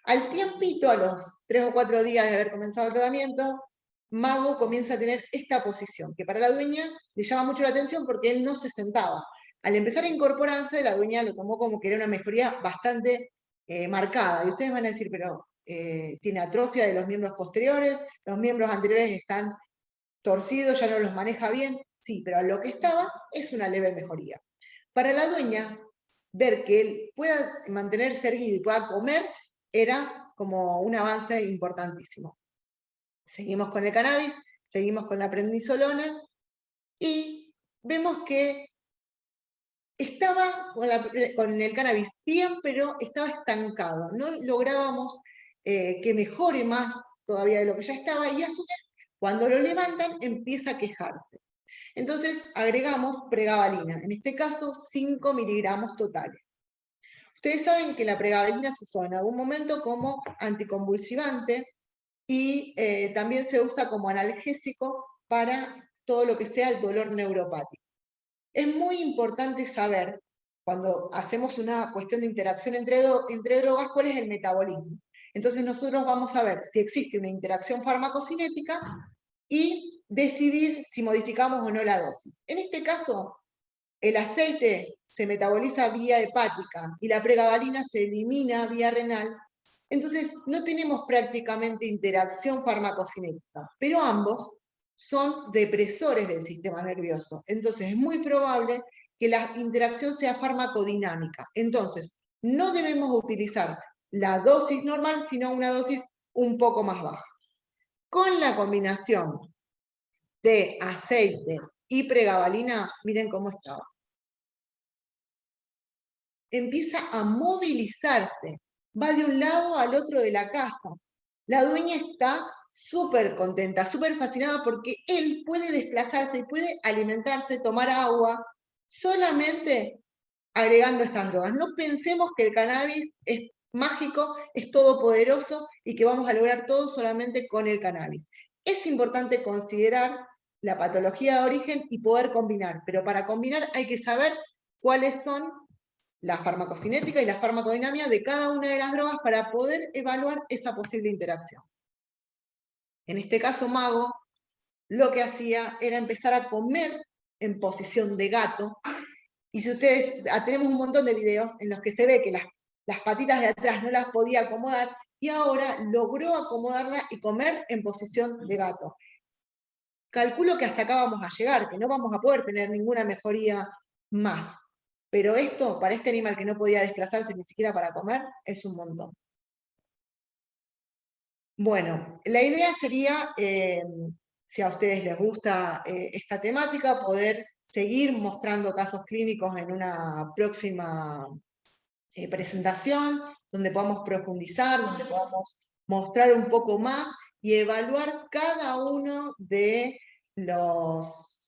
Speaker 6: Al tiempito, a los 3 o 4 días de haber comenzado el tratamiento, Mago comienza a tener esta posición, que para la dueña le llama mucho la atención porque él no se sentaba. Al empezar a incorporarse, la dueña lo tomó como que era una mejoría bastante marcada. Y ustedes van a decir, pero tiene atrofia de los miembros posteriores, los miembros anteriores están torcidos, ya no los maneja bien. Sí, pero lo que estaba es una leve mejoría. Para la dueña, ver que él pueda mantenerse erguido y pueda comer era como un avance importantísimo. Seguimos con el cannabis, seguimos con la prednisolona y vemos que estaba con el cannabis bien, pero estaba estancado. No lográbamos que mejore más todavía de lo que ya estaba y a su vez, cuando lo levantan, empieza a quejarse. Entonces agregamos pregabalina, en este caso 5 miligramos totales. Ustedes saben que la pregabalina se usó en algún momento como anticonvulsivante y también se usa como analgésico para todo lo que sea el dolor neuropático. Es muy importante saber, cuando hacemos una cuestión de interacción entre drogas, cuál es el metabolismo. Entonces nosotros vamos a ver si existe una interacción farmacocinética y decidir si modificamos o no la dosis. En este caso, el aceite se metaboliza vía hepática y la pregabalina se elimina vía renal, entonces no tenemos prácticamente interacción farmacocinética, pero ambos son depresores del sistema nervioso, entonces es muy probable que la interacción sea farmacodinámica. Entonces, no debemos utilizar la dosis normal, sino una dosis un poco más baja. Con la combinación de aceite y pregabalina, miren cómo estaba. Empieza a movilizarse, va de un lado al otro de la casa. La dueña está súper contenta, súper fascinada porque él puede desplazarse y puede alimentarse, tomar agua, solamente agregando estas drogas. No pensemos que el cannabis es mágico, es todopoderoso y que vamos a lograr todo solamente con el cannabis. Es importante considerar la patología de origen y poder combinar, pero para combinar hay que saber cuáles son la farmacocinética y la farmacodinámica de cada una de las drogas para poder evaluar esa posible interacción. En este caso, Mago lo que hacía era empezar a comer en posición de gato, y si ustedes, tenemos un montón de videos en los que se ve que las patitas de atrás no las podía acomodar, y ahora logró acomodarla y comer en posición de gato. Calculo que hasta acá vamos a llegar, que no vamos a poder tener ninguna mejoría más. Pero esto, para este animal que no podía desplazarse ni siquiera para comer, es un montón. Bueno, la idea sería, si a ustedes les gusta esta temática, poder seguir mostrando casos clínicos en una próxima presentación, donde podamos profundizar, donde podamos mostrar un poco más y evaluar cada uno de los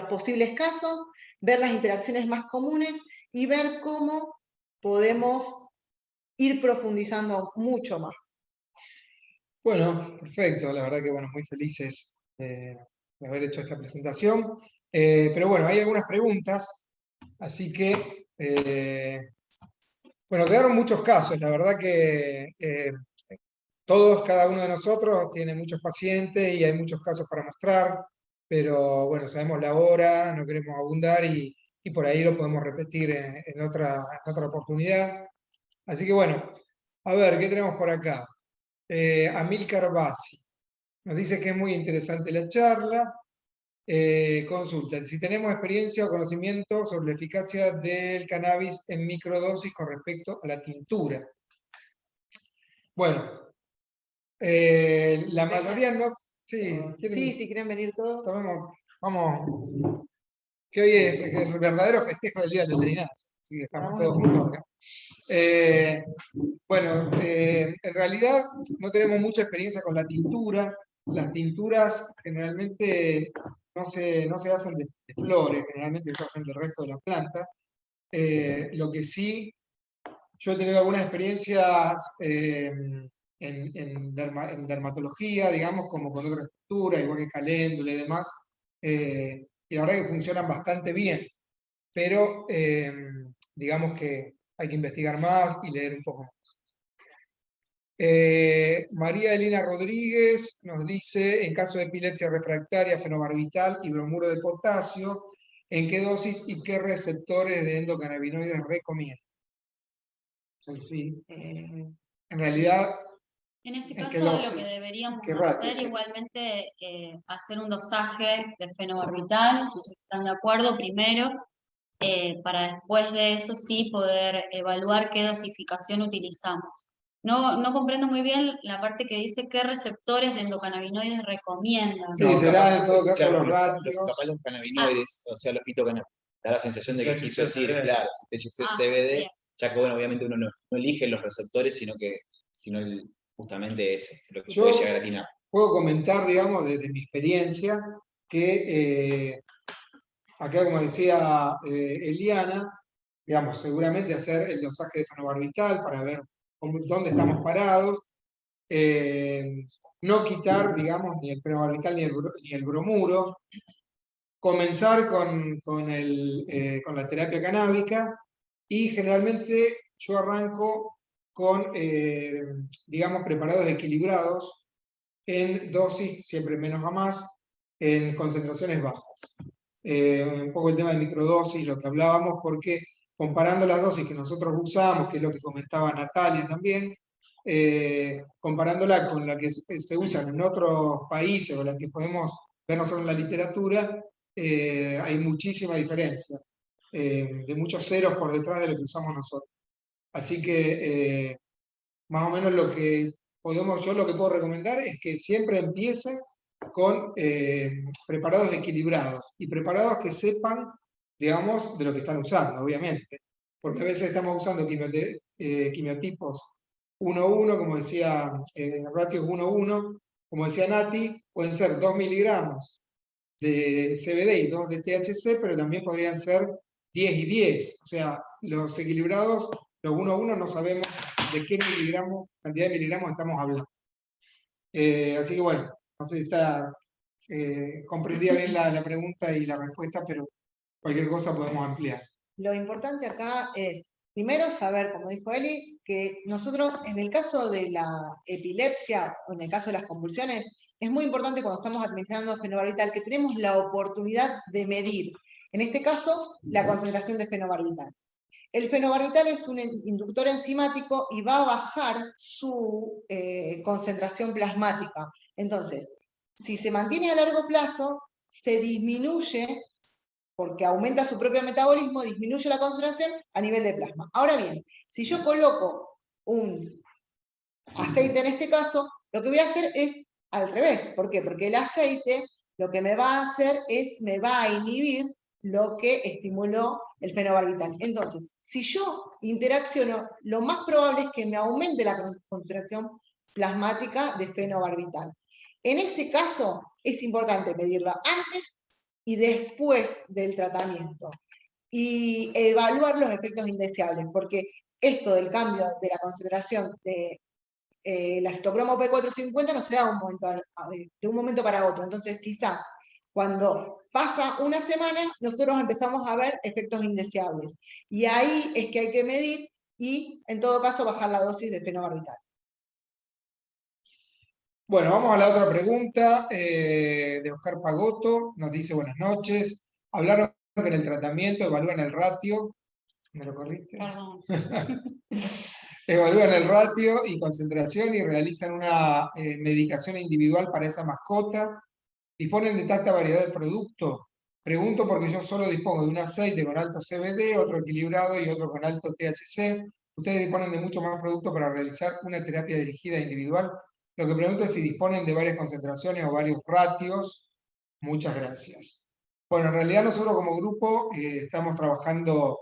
Speaker 6: posibles casos, ver las interacciones más comunes y ver cómo podemos ir profundizando mucho más.
Speaker 1: Bueno, perfecto, la verdad que bueno, muy felices de haber hecho esta presentación. Pero bueno, hay algunas preguntas, así que, bueno, quedaron muchos casos, la verdad que todos, cada uno de nosotros tiene muchos pacientes y hay muchos casos para mostrar, pero bueno, sabemos la hora, no queremos abundar y por ahí lo podemos repetir en otra oportunidad. Así que bueno, a ver, ¿qué tenemos por acá? Amílcar Bassi nos dice que es muy interesante la charla. Consulta, si tenemos experiencia o conocimiento sobre la eficacia del cannabis en microdosis con respecto a la tintura. Bueno, la mayoría no... Sí,
Speaker 6: si quieren venir todos.
Speaker 1: Vamos, que hoy es el verdadero festejo del Día del Veterinario. Así que estamos todos juntos acá. Bueno, en realidad no tenemos mucha experiencia con la tintura. Las tinturas generalmente no se hacen de flores, generalmente se hacen del resto de la planta. Lo que sí, yo he tenido algunas experiencias en dermatología, digamos, como con otra estructura, igual que caléndula y demás, y la verdad que funcionan bastante bien, pero digamos que hay que investigar más y leer un poco más. María Elena Rodríguez nos dice, en caso de epilepsia refractaria, fenobarbital y bromuro de potasio, ¿en qué dosis y qué receptores de endocannabinoides recomienda? Sí, en realidad,
Speaker 5: En ese
Speaker 1: ¿en qué
Speaker 5: caso, lo
Speaker 1: dosis?
Speaker 5: que deberíamos
Speaker 1: ¿Qué ratio,
Speaker 5: hacer
Speaker 1: sí?
Speaker 5: igualmente, hacer un dosaje de fenobarbital, si están de acuerdo, primero, para después de eso sí poder evaluar qué dosificación utilizamos. No comprendo muy bien la parte que dice qué receptores de endocannabinoides recomiendan.
Speaker 1: Sí, será en todo caso
Speaker 2: claro,
Speaker 1: los ratios.
Speaker 2: capaz los cannabinoides, o sea, los fitocannabinoides, da la sensación de que
Speaker 4: THC,
Speaker 2: quiso decir,
Speaker 4: CBD.
Speaker 2: claro, THC, CBD,
Speaker 5: bien.
Speaker 2: ya que bueno, obviamente uno no elige los receptores, sino justamente eso, lo que
Speaker 1: Yo
Speaker 2: puede llegar a atinar.
Speaker 1: puedo comentar, digamos, desde mi experiencia, que acá, como decía Eliana, digamos, seguramente hacer el dosaje de fenobarbital para ver dónde estamos parados, no quitar, digamos, ni el fenobarbital ni el bromuro, comenzar con la terapia canábica y generalmente yo arranco con, digamos, preparados equilibrados en dosis, siempre menos a más, en concentraciones bajas. Un poco el tema de microdosis, lo que hablábamos, porque comparando las dosis que nosotros usamos, que es lo que comentaba Natalia también, comparándola con la que se usan en otros países o la que podemos ver nosotros en la literatura, hay muchísima diferencia, de muchos ceros por detrás de lo que usamos nosotros. Así que más o menos yo lo que puedo recomendar es que siempre empiece con preparados equilibrados y preparados que sepan, digamos, de lo que están usando, obviamente. Porque a veces estamos usando quimiotipos 1-1, como decía, ratios 1-1, como decía Nati, pueden ser 2 miligramos de CBD y 2 de THC, pero también podrían ser 10 y 10. O sea, los equilibrados, los 1-1, no sabemos de qué cantidad de miligramos estamos hablando. Así que bueno, no sé si está comprendida bien la pregunta y la respuesta, pero cualquier cosa podemos ampliar.
Speaker 6: Lo importante acá es, primero, saber, como dijo Eli, que nosotros, en el caso de la epilepsia o en el caso de las convulsiones, es muy importante cuando estamos administrando fenobarbital que tenemos la oportunidad de medir, en este caso, la concentración de fenobarbital. El fenobarbital es un inductor enzimático y va a bajar su concentración plasmática. Entonces, si se mantiene a largo plazo, se disminuye, porque aumenta su propio metabolismo, disminuye la concentración a nivel de plasma. Ahora bien, si yo coloco un aceite en este caso, lo que voy a hacer es al revés. ¿Por qué? Porque el aceite lo que me va a hacer es, me va a inhibir lo que estimuló el fenobarbital. Entonces, si yo interacciono, lo más probable es que me aumente la concentración plasmática de fenobarbital. En ese caso, es importante medirla antes y después del tratamiento. Y evaluar los efectos indeseables, porque esto del cambio de la concentración de la citocromo P450 no se da de un momento para otro. Entonces, quizás cuando pasa una semana, nosotros empezamos a ver efectos indeseables. Y ahí es que hay que medir y, en todo caso, bajar la dosis de fenobarbital.
Speaker 1: Bueno, vamos a la otra pregunta de Oscar Pagotto. Nos dice, buenas noches. Hablaron que en el tratamiento evalúan el ratio. ¿Me lo corriste?
Speaker 5: Perdón.
Speaker 1: Evalúan el ratio y concentración y realizan una medicación individual para esa mascota. ¿Disponen de tanta variedad de producto? Pregunto porque yo solo dispongo de un aceite con alto CBD, otro equilibrado y otro con alto THC. ¿Ustedes disponen de mucho más producto para realizar una terapia dirigida individual? Lo que pregunto es si disponen de varias concentraciones o varios ratios. Muchas gracias. Bueno, en realidad nosotros como grupo estamos trabajando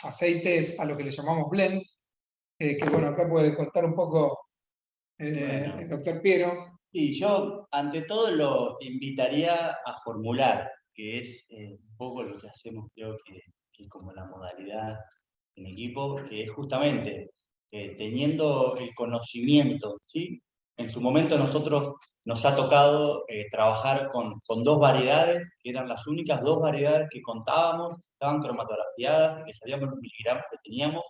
Speaker 1: aceites a lo que le llamamos blend, que bueno, acá puede contar un poco
Speaker 3: Bueno.
Speaker 1: el doctor Piero.
Speaker 3: Y yo, ante todo, lo invitaría a formular, que es un poco lo que hacemos, creo que como la modalidad en equipo, que es justamente teniendo el conocimiento, ¿sí? En su momento nosotros nos ha tocado trabajar con 2 variedades, que eran las únicas 2 variedades que contábamos, estaban cromatografiadas, que sabíamos los miligramos que teníamos.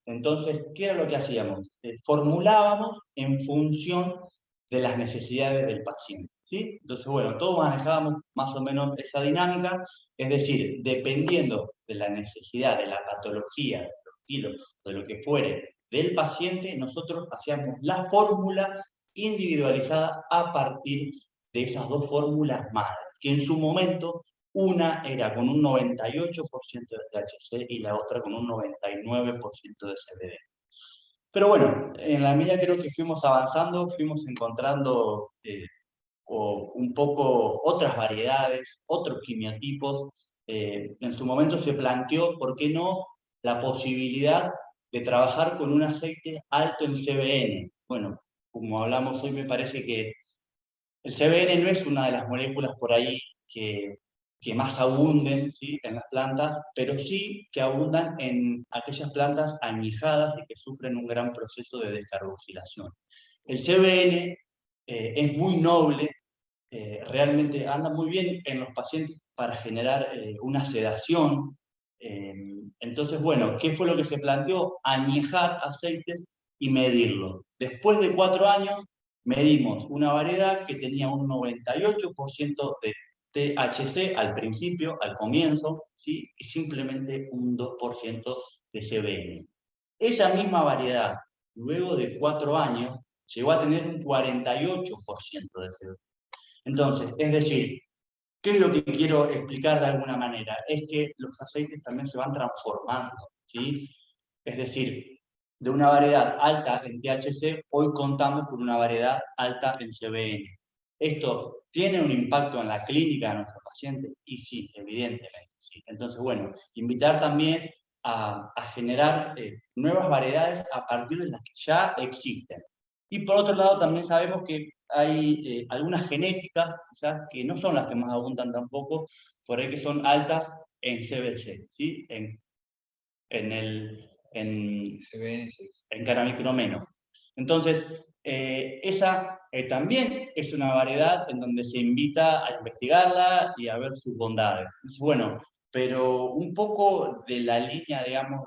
Speaker 3: Entonces, ¿qué era lo que hacíamos? Formulábamos en función de las necesidades del paciente, ¿sí? Entonces, bueno, todos manejábamos más o menos esa dinámica, es decir, dependiendo de la necesidad, de la patología, de los kilos, de lo que fuere del paciente, nosotros hacíamos la fórmula individualizada a partir de esas 2 fórmulas madre, que en su momento una era con un 98% de THC y la otra con un 99% de CBD. Pero bueno, en la medida creo que fuimos avanzando, fuimos encontrando un poco otras variedades, otros quimiotipos. En su momento se planteó, ¿por qué no?, la posibilidad de trabajar con un aceite alto en CBN. Bueno, como hablamos hoy, me parece que el CBN no es una de las moléculas por ahí que más abunden, ¿sí?, en las plantas, pero sí que abundan en aquellas plantas añejadas y que sufren un gran proceso de descarboxilación. El CBN es muy noble, realmente anda muy bien en los pacientes para generar una sedación. Entonces, bueno, ¿qué fue lo que se planteó? Añejar aceites y medirlo. Después de 4 años, medimos una variedad que tenía un 98% de THC al principio, al comienzo, ¿sí?, y simplemente un 2% de CBN. Esa misma variedad, luego de 4 años, llegó a tener un 48% de CBN. Entonces, es decir, ¿qué es lo que quiero explicar de alguna manera? Es que los aceites también se van transformando, ¿sí? Es decir, de una variedad alta en THC, hoy contamos con una variedad alta en CBN. ¿Esto tiene un impacto en la clínica de nuestros pacientes? Y sí, evidentemente, sí. Entonces, bueno, invitar también a generar nuevas variedades a partir de las que ya existen. Y por otro lado, también sabemos que hay algunas genéticas, quizás, que no son las que más abundan tampoco, por ahí que son altas en CBC, ¿sí? En caramicromeno. Entonces, esa también es una variedad en donde se invita a investigarla y a ver sus bondades. Bueno, pero un poco de la línea, digamos,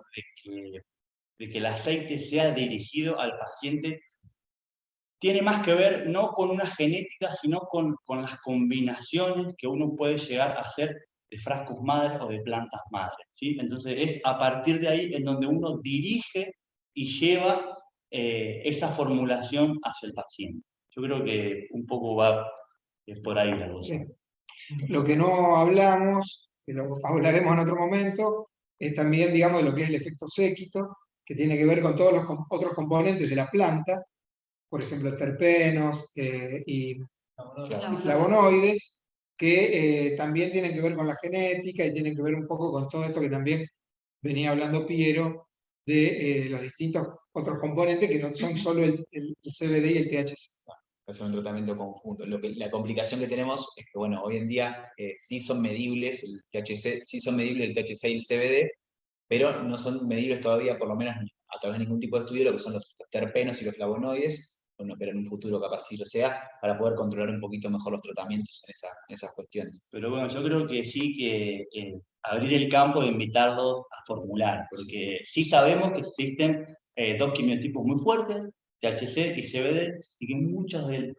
Speaker 3: de que el aceite sea dirigido al paciente, tiene más que ver no con una genética, sino con las combinaciones que uno puede llegar a hacer de frascos madres o de plantas madres, ¿sí? Entonces es a partir de ahí en donde uno dirige y lleva esa formulación hacia el paciente. Yo creo que un poco va por ahí la cosa.
Speaker 1: Sí. Lo que no hablamos, que lo hablaremos en otro momento, es también, digamos, de lo que es el efecto séquito, que tiene que ver con todos los otros componentes de la planta, por ejemplo, terpenos y flavonoides, que también tienen que ver con la genética y tienen que ver un poco con todo esto que también venía hablando Piero, de los distintos otros componentes que no son solo el CBD y el THC.
Speaker 2: Hacer un tratamiento conjunto. La complicación que tenemos es que, bueno, hoy en día sí son medibles el THC, sí son medibles el THC y el CBD, pero no son medibles todavía, por lo menos a través de ningún tipo de estudio, lo que son los terpenos y los flavonoides. Bueno, pero en un futuro capaz sí lo sea, para poder controlar un poquito mejor los tratamientos en esas cuestiones.
Speaker 3: Pero bueno, yo creo que sí que abrir el campo de invitarlos a formular, porque sí sabemos que existen 2 quimiotipos muy fuertes, THC y CBD, y que muchos de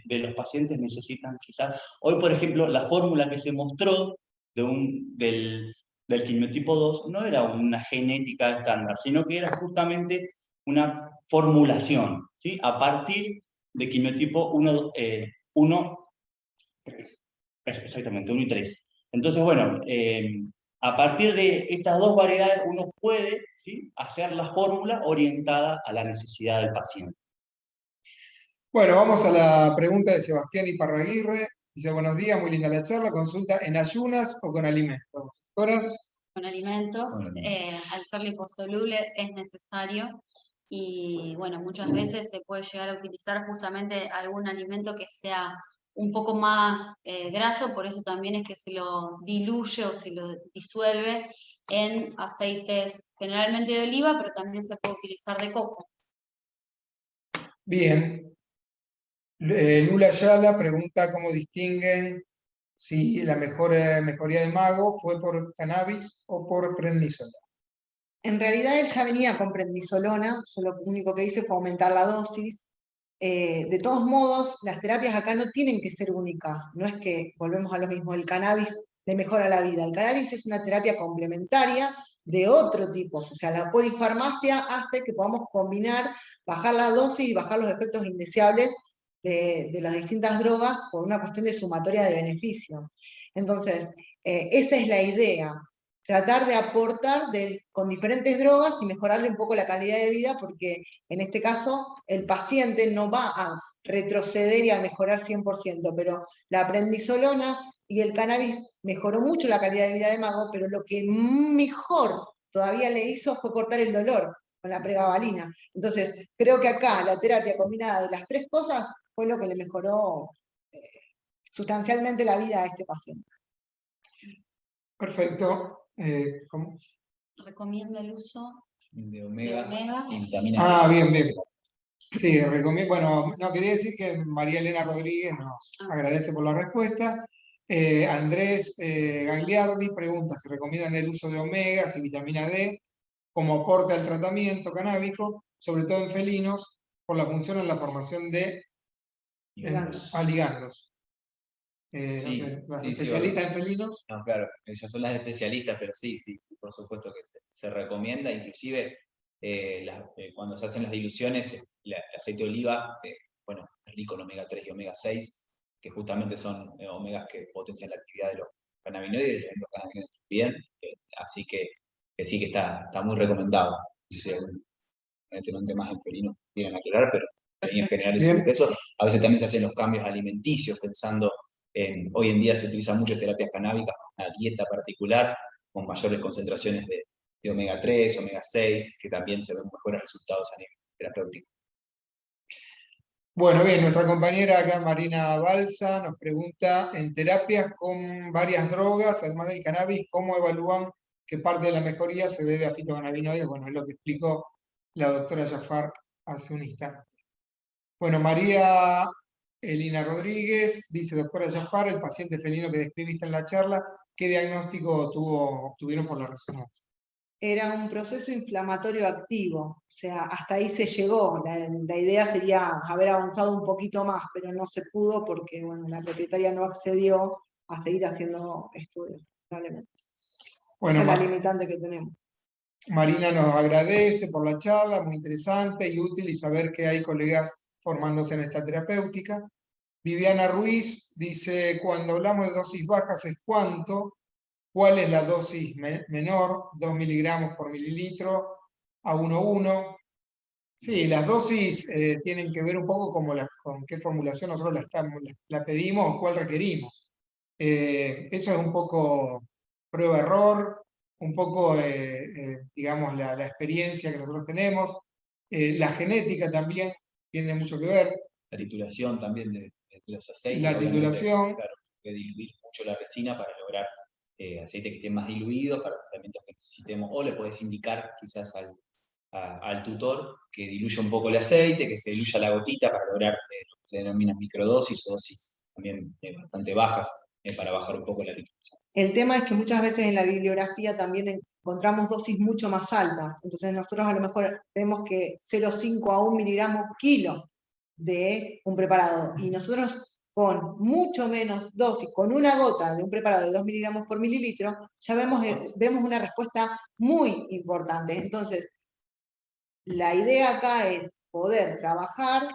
Speaker 3: los pacientes necesitan quizás. Hoy, por ejemplo, la fórmula que se mostró del quimiotipo 2 no era una genética estándar, sino que era justamente una formulación, ¿sí?, a partir de quimiotipo 1, 3. Exactamente, 1 y 3. Entonces, bueno, a partir de estas 2 variedades uno puede, ¿sí?, hacer la fórmula orientada a la necesidad del paciente.
Speaker 1: Bueno, vamos a la pregunta de Sebastián Iparraguirre. Dice, buenos días, muy linda la charla. Consulta, ¿en ayunas o con alimentos? Doctoras.
Speaker 5: con alimentos.
Speaker 2: Con alimentos.
Speaker 5: Al ser liposoluble es necesario y bueno, muchas veces se puede llegar a utilizar justamente algún alimento que sea un poco más graso, por eso también es que se lo diluye o se lo disuelve en aceites generalmente de oliva, pero también se puede utilizar de coco.
Speaker 1: Bien. Lula Ayala pregunta cómo distinguen si la mejoría de Mago fue por cannabis o por prednisona.
Speaker 6: En realidad él ya venía con prednisolona, yo lo único que hice fue aumentar la dosis. De todos modos, las terapias acá no tienen que ser únicas, no es que volvemos a lo mismo, el cannabis le mejora la vida, el cannabis es una terapia complementaria de otro tipo, o sea, la polifarmacia hace que podamos combinar, bajar la dosis y bajar los efectos indeseables de las distintas drogas por una cuestión de sumatoria de beneficios. Entonces, esa es la idea, tratar de aportar con diferentes drogas y mejorarle un poco la calidad de vida, porque en este caso el paciente no va a retroceder y a mejorar 100%, pero la prednisolona y el cannabis mejoró mucho la calidad de vida de Mago, pero lo que mejor todavía le hizo fue cortar el dolor con la pregabalina. Entonces, creo que acá la terapia combinada de las tres cosas fue lo que le mejoró sustancialmente la vida a este paciente.
Speaker 1: Perfecto. ¿Cómo?
Speaker 5: Recomienda el uso
Speaker 2: De
Speaker 5: de
Speaker 2: omega
Speaker 5: omegas.
Speaker 2: y vitamina
Speaker 1: Ah,
Speaker 2: D.
Speaker 1: bien, bien. Sí, recomiendo. Bueno, no, quería decir que María Elena Rodríguez nos agradece por la respuesta. Andrés Gagliardi pregunta si recomiendan el uso de omegas y vitamina D como aporte al tratamiento canábico, sobre todo en felinos, por la función en la formación de ligandos. No
Speaker 2: Sí,
Speaker 1: sé, las
Speaker 2: sí, sí,
Speaker 1: especialistas en felinos.
Speaker 2: No, claro, ellas son las especialistas, pero sí, por supuesto que se recomienda, inclusive cuando se hacen las diluciones, el aceite de oliva, bueno, es rico en omega 3 y omega 6, que justamente son omegas que potencian la actividad de los cannabinoides, y los cannabinoides bien, así que sí que está muy recomendado. Si algún tenente más en felino quieren aclarar, pero en general es eso. A veces también se hacen los cambios alimenticios pensando hoy en día se utilizan muchas terapias canábicas, una dieta particular, con mayores concentraciones de omega 3, omega 6, que también se ven mejores resultados a nivel terapéutico.
Speaker 1: Bueno, bien, nuestra compañera acá, Marina Balsa, nos pregunta, en terapias con varias drogas, además del cannabis, ¿cómo evalúan qué parte de la mejoría se debe a fitocannabinoides? Bueno, es lo que explicó la doctora Jafar hace un instante. Bueno, María Elina Rodríguez dice, doctora Jafar, el paciente felino que describiste en la charla, ¿qué diagnóstico obtuvieron por la resonancia?
Speaker 6: Era un proceso inflamatorio activo, o sea, hasta ahí se llegó. La idea sería haber avanzado un poquito más, pero no se pudo porque bueno, la propietaria no accedió a seguir haciendo estudios, probablemente.
Speaker 1: Bueno,
Speaker 6: esa es la limitante que tenemos.
Speaker 1: Marina nos agradece por la charla, muy interesante y útil, y saber que hay colegas formándose en esta terapéutica. Viviana Ruiz dice, cuando hablamos de dosis bajas es cuánto, ¿cuál es la dosis menor? 2 miligramos por mililitro a 1,1. Sí, las dosis tienen que ver un poco con qué formulación nosotros la pedimos o cuál requerimos. Eso es un poco prueba-error, un poco, digamos, la experiencia que nosotros tenemos. La genética también tiene mucho que ver.
Speaker 2: La titulación también de los aceites.
Speaker 1: La titulación.
Speaker 2: Claro, que diluir mucho la resina para lograr aceites que estén más diluidos para tratamientos que necesitemos. O le podés indicar quizás al tutor que diluya un poco el aceite, que se diluya la gotita para lograr lo que se denomina microdosis o dosis también bastante bajas para bajar un poco la titulación.
Speaker 6: El tema es que muchas veces en la bibliografía también encontramos dosis mucho más altas, entonces nosotros a lo mejor vemos que 0,5 a 1 miligramo kilo de un preparado, y nosotros con mucho menos dosis, con una gota de un preparado de 2 miligramos por mililitro, ya vemos una respuesta muy importante. Entonces, la idea acá es poder trabajar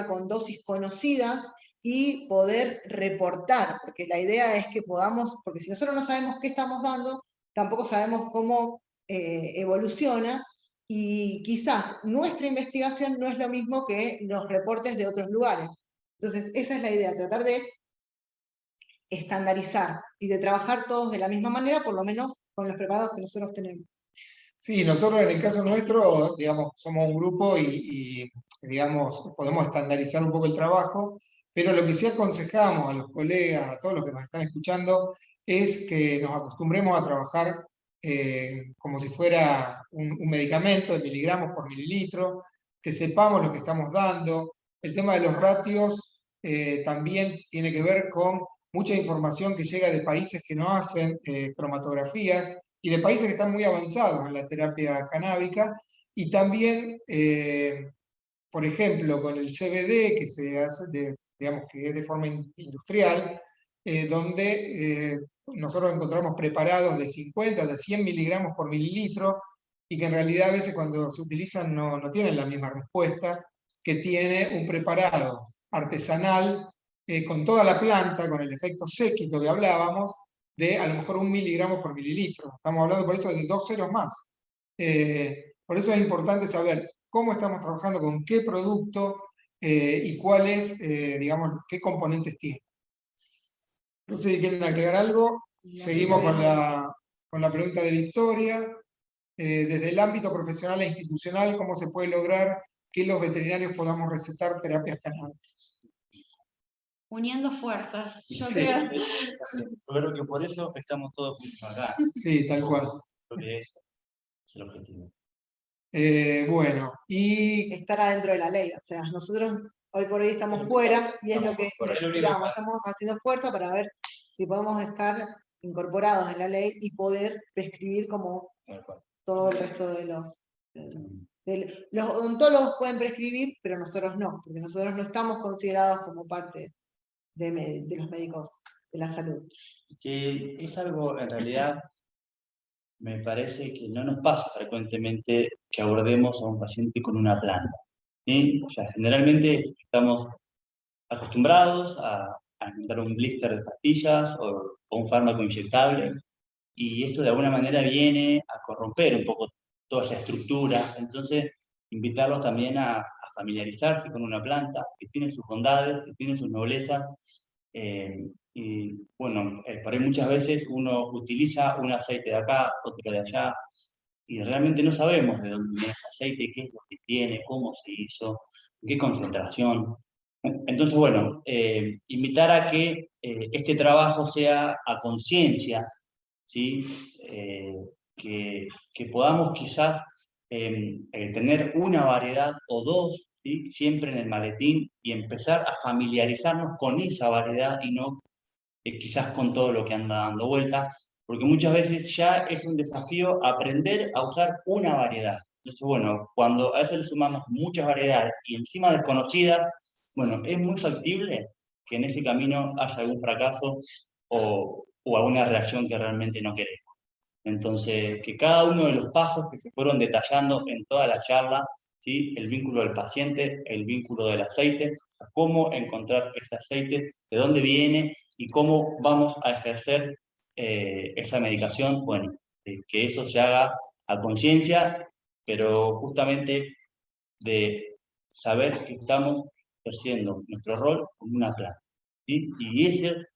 Speaker 6: con dosis conocidas y poder reportar, porque la idea es que podamos, porque si nosotros no sabemos qué estamos dando, tampoco sabemos cómo evoluciona, y quizás nuestra investigación no es lo mismo que los reportes de otros lugares. Entonces, esa es la idea, tratar de estandarizar y de trabajar todos de la misma manera, por lo menos con los preparados que nosotros tenemos.
Speaker 1: Sí, nosotros en el caso nuestro, digamos, somos un grupo y, digamos, podemos estandarizar un poco el trabajo, pero lo que sí aconsejamos a los colegas, a todos los que nos están escuchando, es que nos acostumbremos a trabajar como si fuera un medicamento de miligramos por mililitro, que sepamos lo que estamos dando. El tema de los ratios también tiene que ver con mucha información que llega de países que no hacen cromatografías, y de países que están muy avanzados en la terapia canábica, y también, por ejemplo, con el CBD, que se hace digamos que es de forma industrial, donde nosotros encontramos preparados de 50, de 100 miligramos por mililitro, y que en realidad a veces cuando se utilizan no tienen la misma respuesta que tiene un preparado artesanal con toda la planta, con el efecto séquito que hablábamos, de a lo mejor 1 miligramo por mililitro. Estamos hablando por eso de 2 ceros más. Por eso es importante saber cómo estamos trabajando, con qué producto y cuáles, digamos, qué componentes tiene. No sé si quieren agregar algo. Seguimos con la pregunta de Victoria. Desde el ámbito profesional e institucional, ¿cómo se puede lograr que los veterinarios podamos recetar terapias canábicas?
Speaker 5: Uniendo fuerzas, yo
Speaker 1: Sí.
Speaker 5: creo.
Speaker 3: Yo creo que por eso estamos todos juntos acá.
Speaker 1: Sí, tal cual.
Speaker 3: Creo que ese es el objetivo.
Speaker 1: Bueno, y
Speaker 6: Estar adentro de la ley, o sea, nosotros hoy por hoy estamos fuera y es lo que necesitamos, estamos haciendo fuerza para ver si podemos estar incorporados en la ley y poder prescribir como todo el resto de los odontólogos pueden prescribir, pero nosotros no, porque nosotros no estamos considerados como parte de los médicos de la salud.
Speaker 3: Que es algo, en realidad, me parece que no nos pasa frecuentemente que abordemos a un paciente con una planta. ¿Sí? O sea, generalmente estamos acostumbrados a inventar un blister de pastillas o un fármaco inyectable, y esto de alguna manera viene a corromper un poco toda esa estructura. Entonces, invitarlos también a familiarizarse con una planta que tiene sus bondades, que tiene sus noblezas. Y bueno, por ahí muchas veces uno utiliza un aceite de acá, otro de allá, y realmente no sabemos de dónde viene ese aceite, qué es lo que tiene, cómo se hizo, qué concentración. Entonces, bueno, invitar a que este trabajo sea a conciencia, ¿sí? Que podamos quizás tener una variedad o dos, ¿sí? Siempre en el maletín, y empezar a familiarizarnos con esa variedad y no quizás con todo lo que anda dando vuelta, porque muchas veces ya es un desafío aprender a usar una variedad. Entonces, bueno, cuando a eso le sumamos muchas variedades y encima desconocidas, bueno, es muy factible que en ese camino haya algún fracaso o alguna reacción que realmente no queremos. Entonces, que cada uno de los pasos que se fueron detallando en toda la charla, ¿sí? El vínculo del paciente, el vínculo del aceite, cómo encontrar ese aceite, de dónde viene y cómo vamos a ejercer esa medicación, bueno, que eso se haga a conciencia, pero justamente de saber que estamos ejerciendo nuestro rol como una planta, ¿sí? Y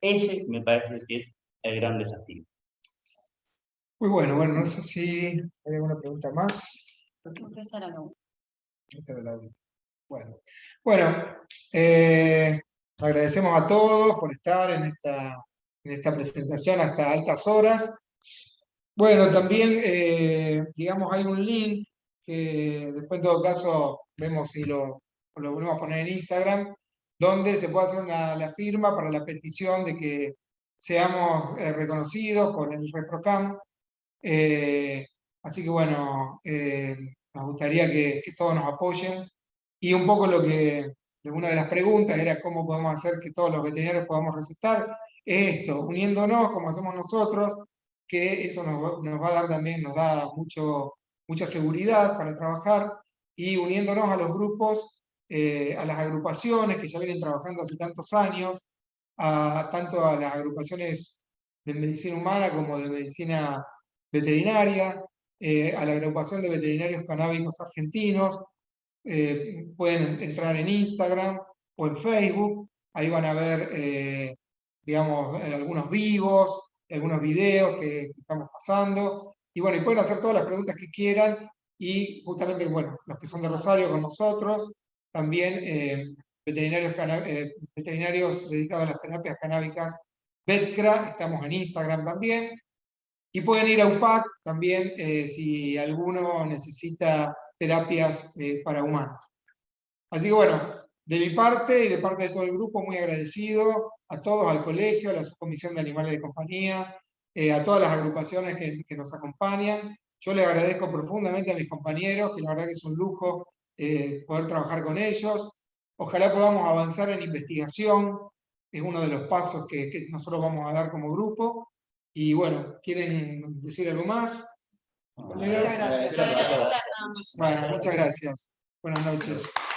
Speaker 3: ese me parece que es el gran desafío.
Speaker 1: muy bueno, no sé si hay alguna pregunta más.
Speaker 5: Esa era la última.
Speaker 1: Esta era la última. Bueno, agradecemos a todos por estar en esta presentación hasta altas horas. Bueno, también, digamos, hay un link que después en todo caso vemos si lo volvemos a poner en Instagram, donde se puede hacer la firma para la petición de que seamos reconocidos por el ReproCam. Así que bueno, nos gustaría que todos nos apoyen. Y un poco una de las preguntas era cómo podemos hacer que todos los veterinarios podamos recetar. Es esto, uniéndonos como hacemos nosotros, que eso nos va a dar también, nos da mucha seguridad para trabajar, y uniéndonos a los grupos, a las agrupaciones que ya vienen trabajando hace tantos años, tanto a las agrupaciones de medicina humana como de medicina veterinaria, a la agrupación de veterinarios canábicos argentinos. Pueden entrar en Instagram o en Facebook, ahí van a ver, digamos, algunos vivos, algunos videos que estamos pasando. Y bueno, y pueden hacer todas las preguntas que quieran. Y justamente, bueno, los que son de Rosario con nosotros, también veterinarios dedicados a las terapias canábicas, VetCra, estamos en Instagram también. Y pueden ir a UPAC también si alguno necesita terapias para humanos. Así que bueno, de mi parte y de parte de todo el grupo, muy agradecido a todos, al colegio, a la subcomisión de animales de compañía, a todas las agrupaciones que nos acompañan. Yo les agradezco profundamente a mis compañeros, que la verdad que es un lujo poder trabajar con ellos. Ojalá podamos avanzar en investigación, es uno de los pasos que nosotros vamos a dar como grupo. Y bueno, ¿quieren decir algo más?
Speaker 6: Muchas gracias.
Speaker 1: Bueno, muchas gracias. Buenas noches.